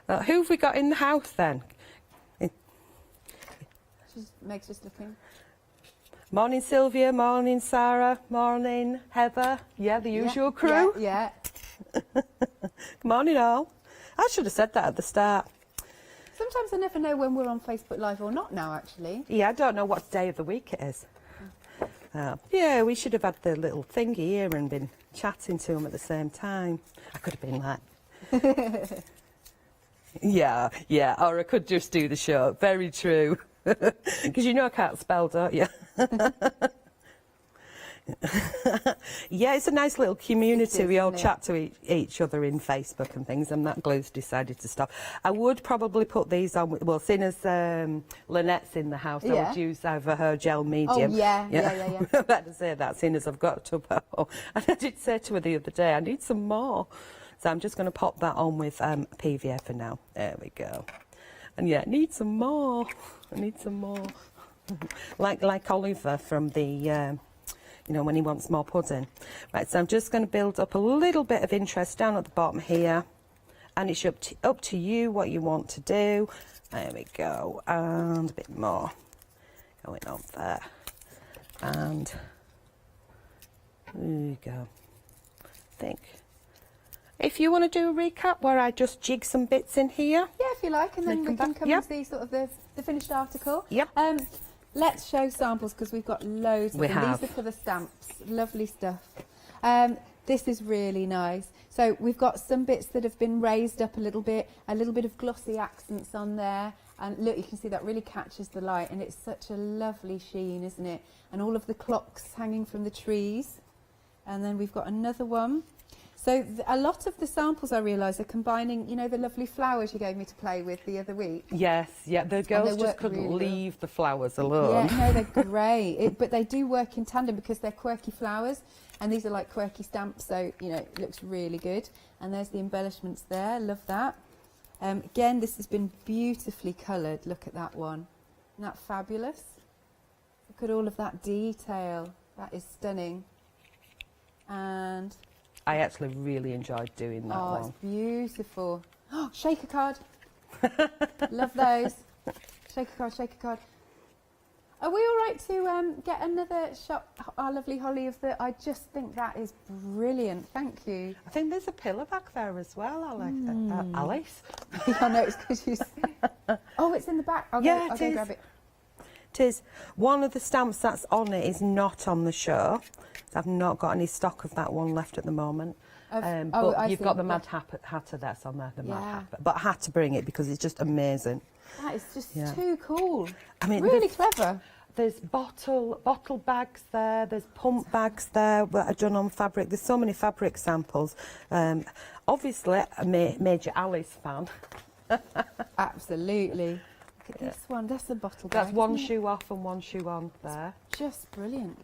Who have we got in the house then? Meg's just looking. Morning, Sylvia. Morning, Sarah. Morning, Heather. Yeah, the usual crew. Yeah. Good morning, all. I should have said that at the start. Sometimes I never know when we're on Facebook Live or not now, actually. Yeah, I don't know what day of the week it is. Yeah, we should have had the little thingy here and been chatting to them at the same time. I could have been like... yeah, or I could just do the show. Very true. Because you know I can't spell, don't you? Yeah, it's a nice little community. We all chat to each other in Facebook and things, and that glue's decided to stop. I would probably put these on, well, seeing as Lynette's in the house, I would use either her gel medium. Oh, yeah. I better say that, seeing as I've got a tub at home. And I did say to her the other day, I need some more. So I'm just going to pop that on with PVA for now. There we go. And yeah, need some more. I need some more. like Oliver from the, you know, when he wants more pudding. Right, so I'm just going to build up a little bit of interest down at the bottom here. And it's up to you what you want to do. There we go. And a bit more going on there. And there you go. I think. If you want to do a recap where I just jig some bits in here. Yeah, if you like, and then we can come and see sort of the finished article. Yep. Let's show samples because we've got loads of them. have. These are for the stamps. Lovely stuff. This is really nice. So we've got some bits that have been raised up a little bit of glossy accents on there. And look, you can see that really catches the light, and it's such a lovely sheen, isn't it? And all of the clocks hanging from the trees. And then we've got another one. So a lot of the samples, I realise, are combining, you know, the lovely flowers you gave me to play with the other week. Yes, yeah, the girls just couldn't really leave the flowers alone. Yeah, no, they're great. But they do work in tandem because they're quirky flowers, and these are like quirky stamps, so, you know, it looks really good. And there's the embellishments there, love that. Again, this has been beautifully coloured. Look at that one. Isn't that fabulous? Look at all of that detail. That is stunning. And... I actually really enjoyed doing that one. Oh, it's beautiful. Oh, shaker card. Love those. Shaker card. Are we all right to get another shot, our lovely Holly, of the... I just think that is brilliant. Thank you. I think there's a pillar back there as well, Alice. I know, it's because you... Oh, it's in the back. I'll go grab it. It is. One of the stamps that's on it is not on the show. I've not got any stock of that one left at the moment. But you've got the Mad Hatter that's on there, the Mad Hatter. But I had to bring it because it's just amazing. That is just too cool. I mean, really clever. There's bottle bags there, there's pump bags there that are done on fabric. There's so many fabric samples. Obviously, a major Alice fan. Absolutely. Look at this one, that's a bottle bag. That's one shoe off and one shoe on there. It's just brilliant.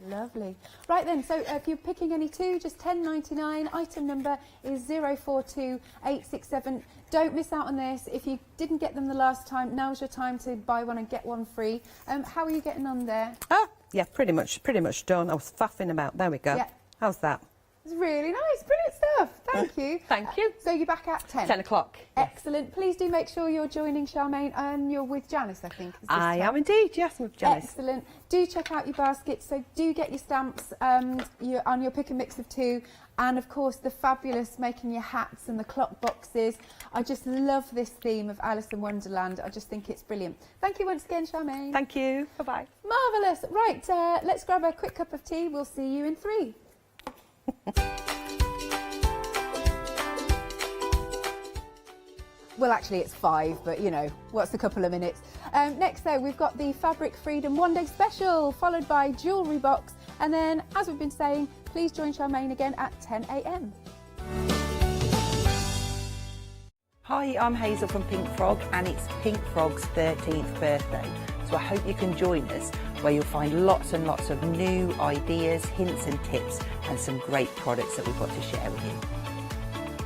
Lovely. Right then, so if you're picking any two, just $10.99. Item number is 042867. Don't miss out on this. If you didn't get them the last time, now's your time to buy one and get one free. How are you getting on there? Oh, yeah, pretty much done. I was faffing about. There we go. Yeah. How's that? It's really nice. Brilliant stuff. Thank you. Thank you. So you're back at 10? 10 o'clock. Excellent. Please do make sure you're joining Charmaine, and you're with Janice, I think. I am indeed, yes, with Janice. Excellent. Do check out your baskets. So do get your stamps on your pick and mix of two. And, of course, the fabulous making your hats and the clock boxes. I just love this theme of Alice in Wonderland. I just think it's brilliant. Thank you once again, Charmaine. Thank you. Bye-bye. Marvellous. Right, let's grab a quick cup of tea. We'll see you in 3. Well, actually, it's 5, but, you know, what's a couple of minutes? Next, though, we've got the Fabric Freedom One Day Special, followed by Jewellery Box. And then, as we've been saying, please join Charmaine again at 10 a.m. Hi, I'm Hazel from Pink Frog, and it's Pink Frog's 13th birthday. So I hope you can join us, where you'll find lots and lots of new ideas, hints and tips, and some great products that we've got to share with you.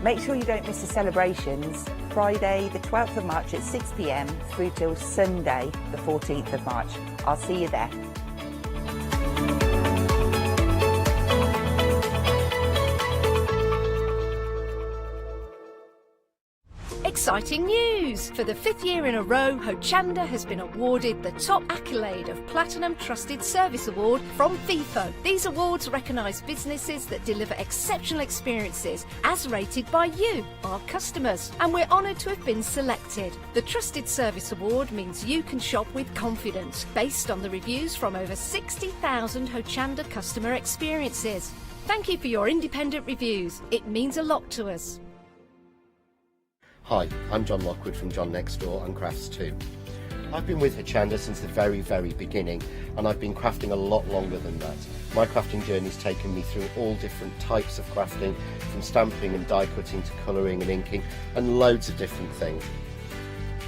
Make sure you don't miss the celebrations, Friday the 12th of March at 6 p.m. through till Sunday the 14th of March. I'll see you there. Exciting news! For the 5th year in a row, Hochanda has been awarded the top accolade of Platinum Trusted Service Award from Feefo. These awards recognise businesses that deliver exceptional experiences as rated by you, our customers, and we're honoured to have been selected. The Trusted Service Award means you can shop with confidence based on the reviews from over 60,000 Hochanda customer experiences. Thank you for your independent reviews. It means a lot to us. Hi, I'm John Lockwood from John Next Door and Crafts 2. I've been with Hochanda since the very beginning, and I've been crafting a lot longer than that. My crafting journey's taken me through all different types of crafting, from stamping and die cutting to colouring and inking, and loads of different things.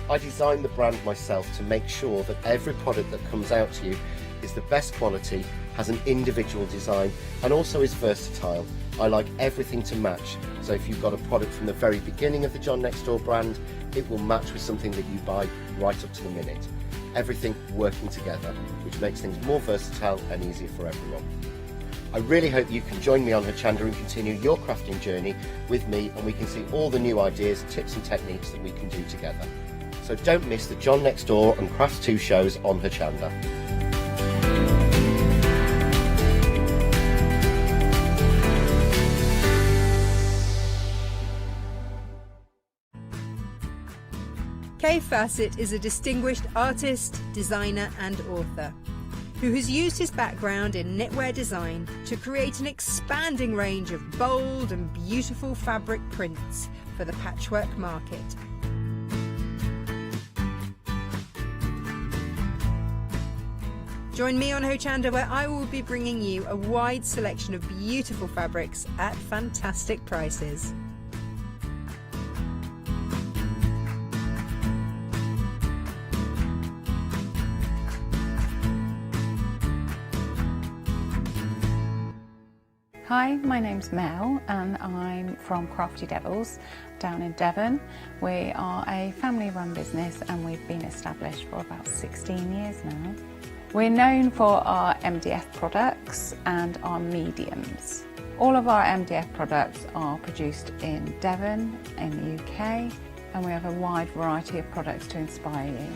I designed the brand myself to make sure that every product that comes out to you is the best quality, has an individual design, and also is versatile. I like everything to match, so if you've got a product from the very beginning of the John Next Door brand, it will match with something that you buy right up to the minute. Everything working together, which makes things more versatile and easier for everyone. I really hope you can join me on Hochanda and continue your crafting journey with me, and we can see all the new ideas, tips and techniques that we can do together. So don't miss the John Next Door and Crafts 2 shows on Hochanda. Kay Fassett is a distinguished artist, designer and author who has used his background in knitwear design to create an expanding range of bold and beautiful fabric prints for the patchwork market. Join me on Hochanda, where I will be bringing you a wide selection of beautiful fabrics at fantastic prices. Hi, my name's Mel and I'm from Crafty Devils down in Devon. We are a family-run business and we've been established for about 16 years now. We're known for our MDF products and our mediums. All of our MDF products are produced in Devon in the UK, and we have a wide variety of products to inspire you.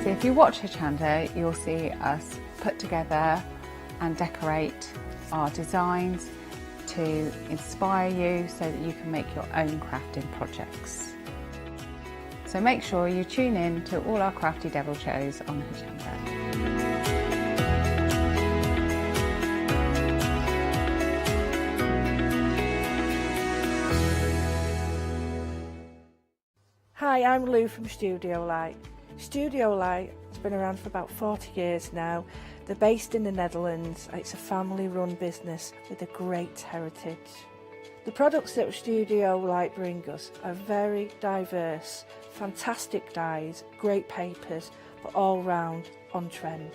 So if you watch Hochanda, you'll see us put together and decorate our designs to inspire you so that you can make your own crafting projects. So make sure you tune in to all our Crafty Devil shows on Hochanda. Hi, I'm Lou from Studio Light. Studio Light has been around for about 40 years now. They're based in the Netherlands. It's a family-run business with a great heritage. The products that Studio Light bring us are very diverse, fantastic dyes, great papers, but all round on trend.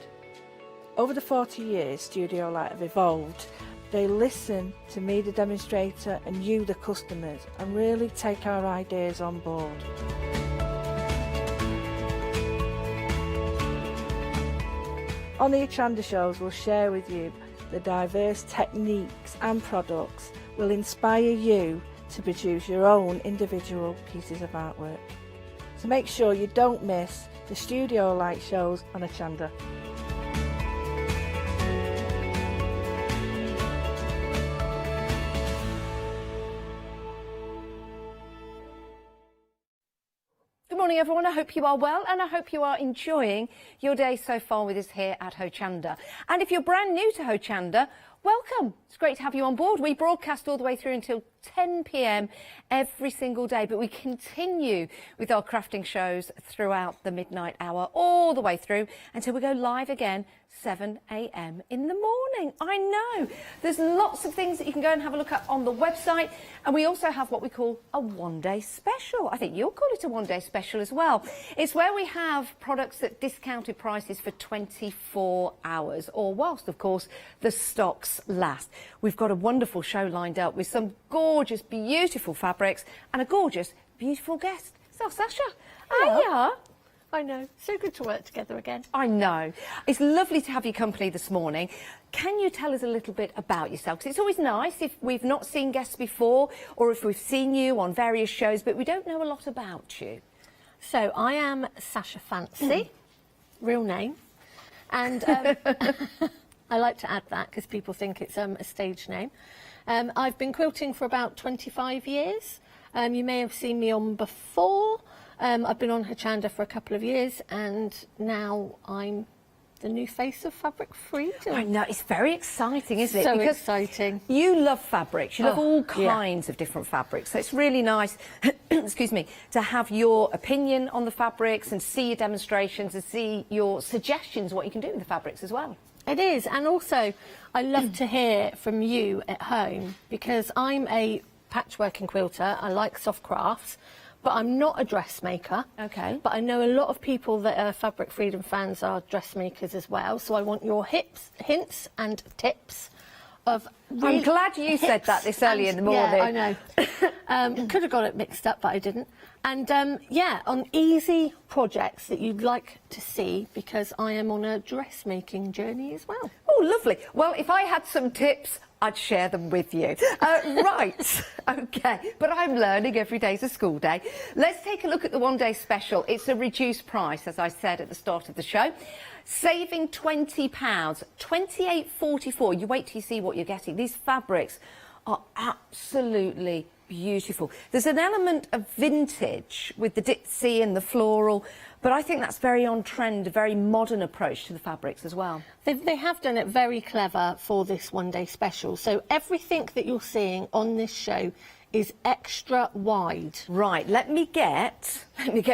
Over the 40 years Studio Light have evolved. They listen to me, the demonstrator, and you, the customers, and really take our ideas on board. On the Hochanda shows, we'll share with you the diverse techniques and products will inspire you to produce your own individual pieces of artwork. So make sure you don't miss the Studio Light shows on Hochanda. Good morning everyone, I hope you are well and I hope you are enjoying your day so far with us here at Hochanda. And if you're brand new to Hochanda, welcome. It's great to have you on board. We broadcast all the way through until 10 p.m. every single day. But we continue with our crafting shows throughout the midnight hour, all the way through until we go live again 7 a.m. in the morning. I know. There's lots of things that you can go and have a look at on the website. And we also have what we call a one-day special. I think you'll call it a one-day special as well. It's where we have products at discounted prices for 24 hours, or whilst, of course, the stocks last. We've got a wonderful show lined up with some gorgeous, beautiful fabrics and a gorgeous, beautiful guest. So, Sasha, hiya. I know. So good to work together again. I know. It's lovely to have your company this morning. Can you tell us a little bit about yourself? Because it's always nice if we've not seen guests before or if we've seen you on various shows, but we don't know a lot about you. So I am Sasha Fancy, real name. And I like to add that because people think it's a stage name. I've been quilting for about 25 years. You may have seen me on before. I've been on Hochanda for a couple of years, and now I'm the new face of Fabric Freedom. I know, it's very exciting, isn't it? So because exciting. You love fabrics. You love all kinds of different fabrics. So it's really nice, excuse me, to have your opinion on the fabrics and see your demonstrations and see your suggestions, what you can do with the fabrics as well. It is, and also I love to hear from you at home because I'm a patchworking quilter. I like soft crafts. But I'm not a dressmaker. Okay. But I know a lot of people that are Fabric Freedom fans are dressmakers as well. So I want your hints and tips of... I'm glad you said that this early in the morning. Yeah, I know. Could have got it mixed up, but I didn't. And yeah, on easy projects that you'd like to see, because I am on a dressmaking journey as well. Oh, lovely. Well, if I had some tips, I'd share them with you. Right, OK, but I'm learning. Every day's a school day. Let's take a look at the one-day special. It's a reduced price, as I said at the start of the show. Saving £20, £28.44. You wait till you see what you're getting. These fabrics are absolutely beautiful. There's an element of vintage with the ditzy and the floral, but I think that's very on trend, a very modern approach to the fabrics as well. They have done it very clever for this one-day special. So everything that you're seeing on this show is extra wide. Right, let me get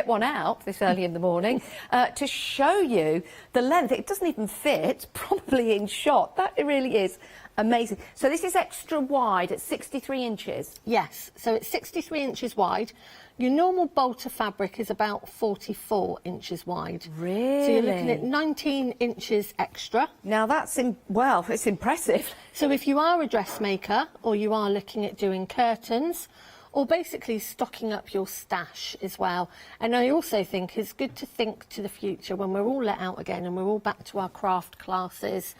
one out this early in the morning to show you the length. It doesn't even fit properly in shot. That it really is amazing. So this is extra wide at 63 inches. Yes, so it's 63 inches wide. Your normal bolter fabric is about 44 inches wide. Really? So you're looking at 19 inches extra. Now that's, well, it's impressive. So if you are a dressmaker or you are looking at doing curtains or basically stocking up your stash as well. And I also think it's good to think to the future when we're all let out again and we're all back to our craft classes.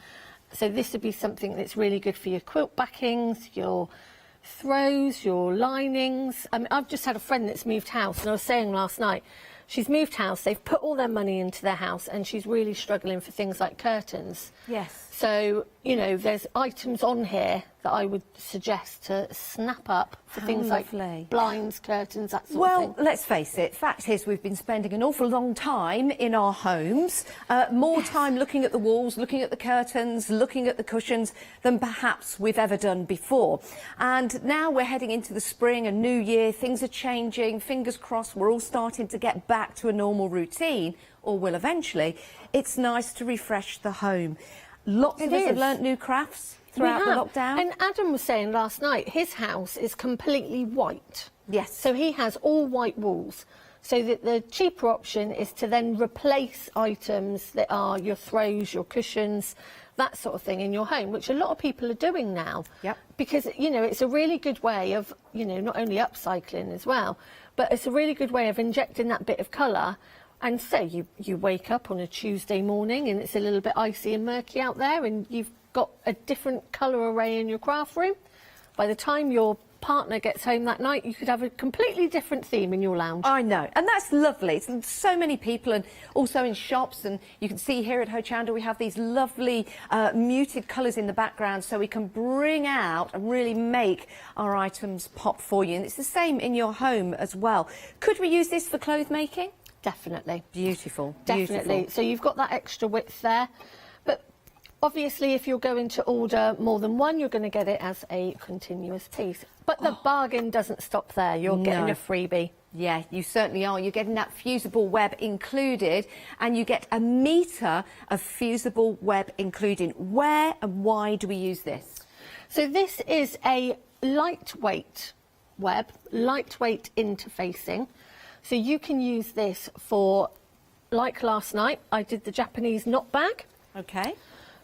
So this would be something that's really good for your quilt backings, your throws, your linings. I mean, I've just had a friend that's moved house, and I was saying last night, she's moved house, they've put all their money into their house, and she's really struggling for things like curtains. Yes. So, you know, there's items on here that I would suggest to snap up for things like blinds, curtains, that sort of thing. Well, let's face it, fact is we've been spending an awful long time in our homes, more time looking at the walls, looking at the curtains, looking at the cushions than perhaps we've ever done before. And now we're heading into the spring, a new year, things are changing, fingers crossed, we're all starting to get back to a normal routine, or will eventually. It's nice to refresh the home. Lots of us have learnt new crafts throughout the lockdown. And Adam was saying last night, his house is completely white. Yes. So he has all white walls. So that the cheaper option is to then replace items that are your throws, your cushions, that sort of thing in your home, which a lot of people are doing now. Yep. Because, you know, it's a really good way of, you know, not only upcycling as well, but it's a really good way of injecting that bit of colour. And say you wake up on a Tuesday morning and it's a little bit icy and murky out there and you've got a different colour array in your craft room. By the time your partner gets home that night, you could have a completely different theme in your lounge. I know, and that's lovely. It's so many people, and also in shops, and you can see here at Hochanda we have these lovely muted colours in the background so we can bring out and really make our items pop for you. And it's the same in your home as well. Could we use this for clothes making? Definitely. Beautiful. Definitely. Beautiful. So you've got that extra width there. But Obviously, if you're going to order more than one, you're going to get it as a continuous piece. But the bargain doesn't stop there. You're getting a freebie. Yeah, you certainly are. You're getting that fusible web included, and you get 1 metre of fusible web included. Where and why do we use this? So this is a lightweight web, lightweight interfacing. So you can use this for, like last night, I did the Japanese knot bag. Okay.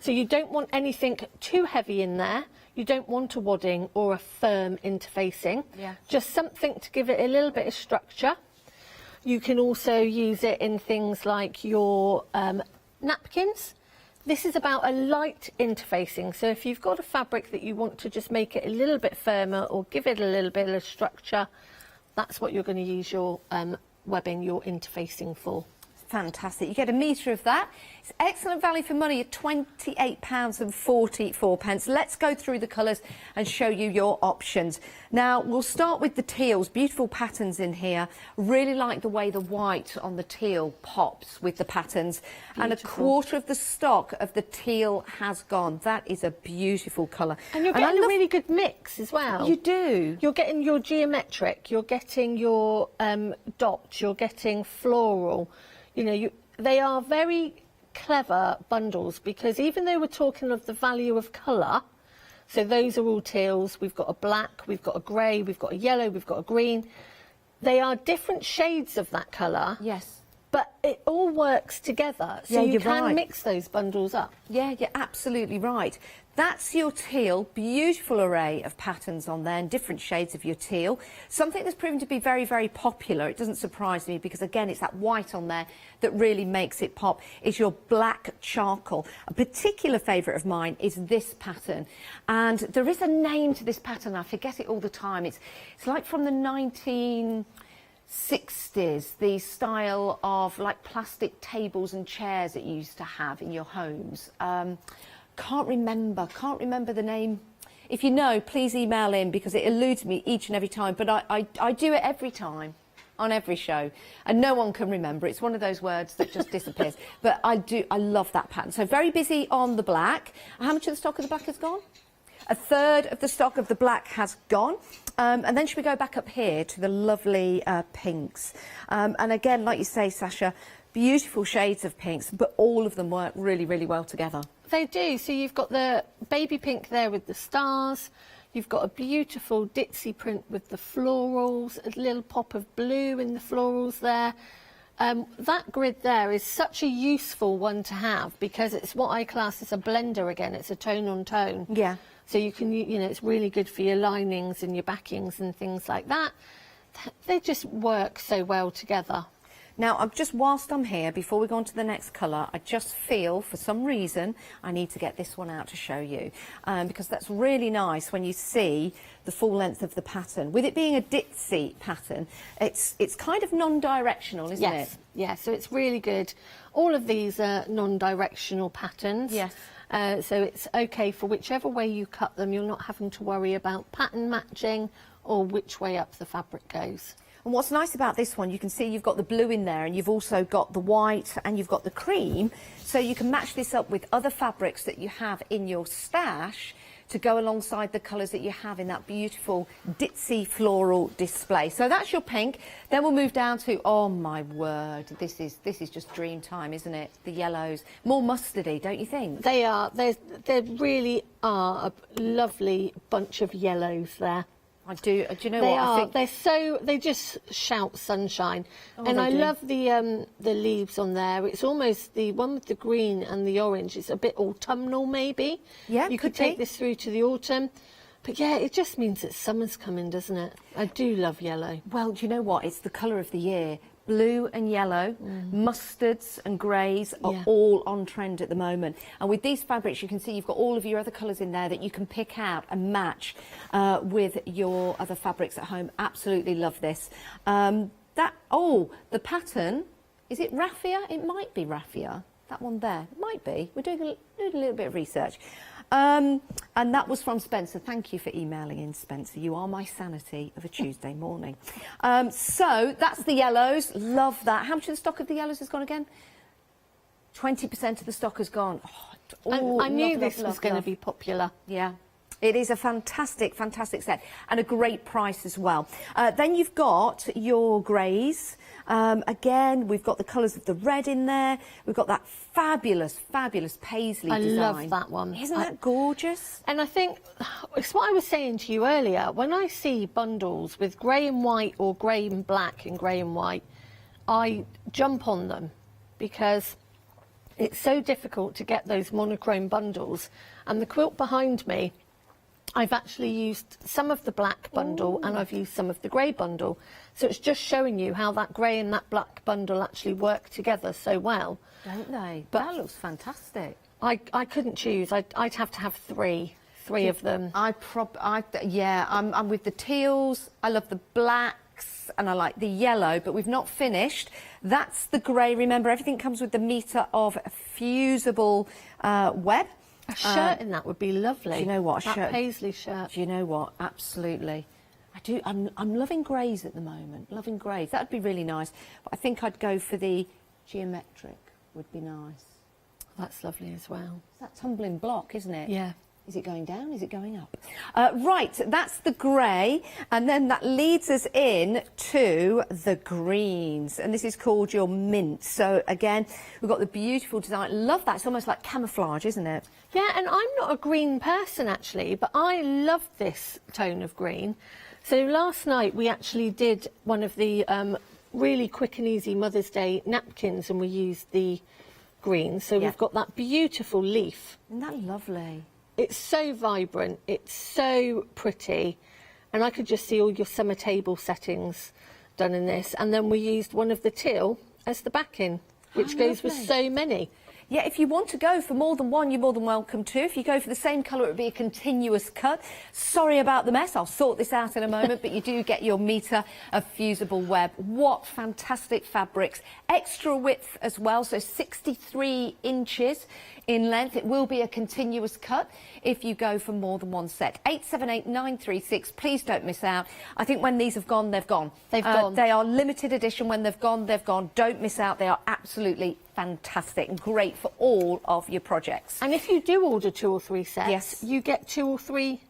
So you don't want anything too heavy in there. You don't want a wadding or a firm interfacing. Yeah. Just something to give it a little bit of structure. You can also use it in things like your napkins. This is about a light interfacing. So if you've got a fabric that you want to just make it a little bit firmer or give it a little bit of structure, that's what you're going to use your webbing, your interfacing for. Fantastic. You get 1 metre of that. It's excellent value for money at £28.44. Let's go through the colours and show you your options. Now, we'll start with the teals. Beautiful patterns in here. Really like the way the white on the teal pops with the patterns. Beautiful. And 1/4 of the stock of the teal has gone. That is a beautiful colour. And you're getting a really good mix as well. You do. You're getting your geometric, you're getting your dots, you're getting floral. You know, they are very clever bundles, because even though we're talking of the value of colour, so those are all teals, we've got a black, we've got a grey, we've got a yellow, we've got a green. They are different shades of that colour. Yes. But it all works together, so you can mix those bundles up. Yeah, you're absolutely right. That's your teal. Beautiful array of patterns on there and different shades of your teal. Something that's proven to be very, very popular. It doesn't surprise me because, again, it's that white on there that really makes it pop, is your black charcoal. A particular favourite of mine is this pattern. And there is a name to this pattern. I forget it all the time. It's like from the 1960s, the style of like plastic tables and chairs that you used to have in your homes. Can't remember the name. If you know, please email in, because it eludes me each and every time, but I do it every time on every show and no one can remember. It's one of those words that just disappears. But I love that pattern. So very busy on the black. How much of the stock of the black has gone? 1/3 of the stock of the black has gone. And then should we go back up here to the lovely pinks? And again, like you say, Sasha, beautiful shades of pinks, but all of them work really, really well together. They do. So you've got the baby pink there with the stars. You've got a beautiful ditzy print with the florals, a little pop of blue in the florals there. That grid there is such a useful one to have, because it's what I class as a blender again. It's a tone on tone. Yeah. So you can, you know, it's really good for your linings and your backings and things like that. They just work so well together. Now, whilst I'm here, before we go on to the next colour, I just feel, for some reason, I need to get this one out to show you, because that's really nice when you see the full length of the pattern. With it being a ditzy pattern, it's kind of non-directional, isn't it? Yeah, so it's really good. All of these are non-directional patterns. Yes. So it's okay for whichever way you cut them. You're not having to worry about pattern matching or which way up the fabric goes. And what's nice about this one, you can see you've got the blue in there and you've also got the white and you've got the cream. So you can match this up with other fabrics that you have in your stash to go alongside the colours that you have in that beautiful ditzy floral display. So that's your pink. Then we'll move down to, oh my word, this is just dream time, isn't it? The yellows, more mustardy, don't you think? They are. They really are a lovely bunch of yellows there. I do. Do you know they what? are. I think They just shout sunshine. Oh, and I do. love the leaves on there. It's almost the one with the green and the orange. It's a bit autumnal, maybe. Yeah, you could take this through to the autumn. But yeah, it just means that summer's coming, doesn't it? I do love yellow. Well, do you know what? It's the colour of the year. Blue and yellow, mustards and greys are all on trend at the moment. And with these fabrics, you can see you've got all of your other colours in there that you can pick out and match with your other fabrics at home. Absolutely love this. The pattern, is it raffia? It might be raffia. That one there, it might be. We're doing a little bit of research. And that was from Spencer. Thank you for emailing in, Spencer. You are my sanity of a Tuesday morning. So that's the yellows. Love that. How much of the stock of the yellows has gone again? 20% of the stock has gone. Oh, Ooh, I knew love, this love, was love, going to love. be popular. Yeah. It is a fantastic, fantastic set and a great price as well. Then you've got your greys. Again, we've got the colours of the red in there. We've got that fabulous, fabulous paisley design. I love that one. Isn't that gorgeous? And I think it's what I was saying to you earlier. When I see bundles with grey and white or grey and black and grey and white, I jump on them because it's so difficult to get those monochrome bundles. And the quilt behind me, I've actually used some of the black bundle and I've used some of the grey bundle. So it's just showing you how that grey and that black bundle actually work together so well. Don't they? But that looks fantastic. I couldn't choose. I'd have to have three of them. Yeah, I'm with the teals. I love the blacks and I like the yellow, but we've not finished. That's the grey. Remember, everything comes with the metre of fusible web. A shirt in that would be lovely. Do you know what? That paisley shirt. Do you know what? Absolutely. I do. I'm loving greys at the moment. Loving greys. That'd be really nice. But I think I'd go for the geometric. Would be nice. That's lovely as well. It's that tumbling block, isn't it? Yeah. Is it going down? Is it going up? Right, that's the grey, and then that leads us in to the greens, and this is called your mint. So again, we've got the beautiful design. Love that. It's almost like camouflage, isn't it? Yeah, and I'm not a green person actually, but I love this tone of green. So last night we actually did one of the really quick and easy Mother's Day napkins, and we used the green. So we've got that beautiful leaf. Isn't that lovely? It's so vibrant, it's so pretty, and I could just see all your summer table settings done in this. And then we used one of the teal as the backing, which goes with so many. Yeah, if you want to go for more than one, you're more than welcome to. If you go for the same colour, it would be a continuous cut. Sorry about the mess. I'll sort this out in a moment, but you do get your metre of fusible web. What fantastic fabrics. Extra width as well, so 63 inches in length. It will be a continuous cut if you go for more than one set. 878936. Please don't miss out. I think when these have gone, they've gone. They've gone. They are limited edition. When they've gone, they've gone. Don't miss out. They are absolutely fantastic and great for all of your projects. And if you do order 2 or 3 sets, you get 2 or 3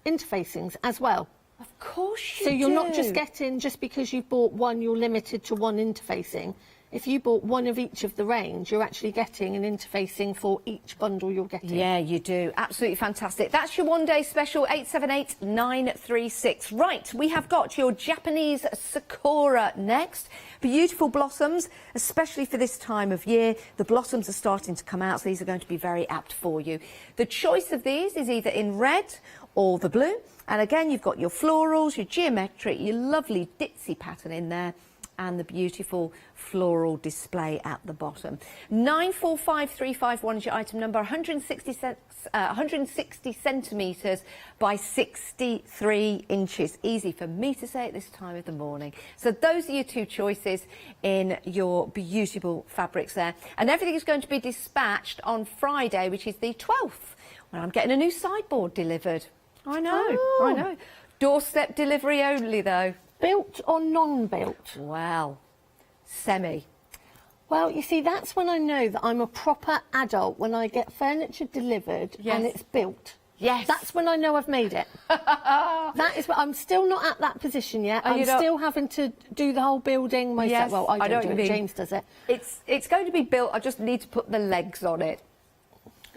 interfacings as well. Of course you do. So you're not just getting, just because you've bought one, you're limited to one interfacing. If you bought one of each of the range, you're actually getting an interfacing for each bundle you're getting. Yeah, you do. Absolutely fantastic. That's your one-day special, 878936. Right, we have got your Japanese Sakura next. Beautiful blossoms, especially for this time of year. The blossoms are starting to come out, so these are going to be very apt for you. The choice of these is either in red or the blue. And again, you've got your florals, your geometric, your lovely ditzy pattern in there, and the beautiful floral display at the bottom. 945351 is your item number, 160 centimetres by 63 inches. Easy for me to say at this time of the morning. So those are your 2 choices in your beautiful fabrics there. And everything is going to be dispatched on Friday, which is the 12th, when I'm getting a new sideboard delivered. I know, I know. Doorstep delivery only, though. Built or non-built? Well, semi. Well, you see, that's when I know that I'm a proper adult, when I get furniture delivered and it's built. Yes. That's when I know I've made it. That is what I'm still not at that position yet. I'm still having to do the whole building myself. Yes, well, I don't do it. James does it. It's going to be built. I just need to put the legs on it.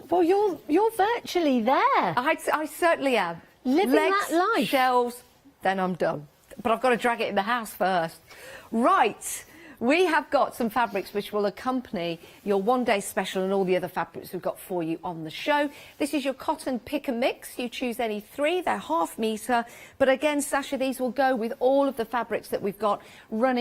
Well, you're virtually there. I certainly am. Living legs, that life. Shelves, then I'm done. But I've got to drag it in the house first. Right. We have got some fabrics which will accompany your one-day special and all the other fabrics we've got for you on the show. This is your cotton pick and mix. You choose any 3. They're half metre. But again, Sasha, these will go with all of the fabrics that we've got running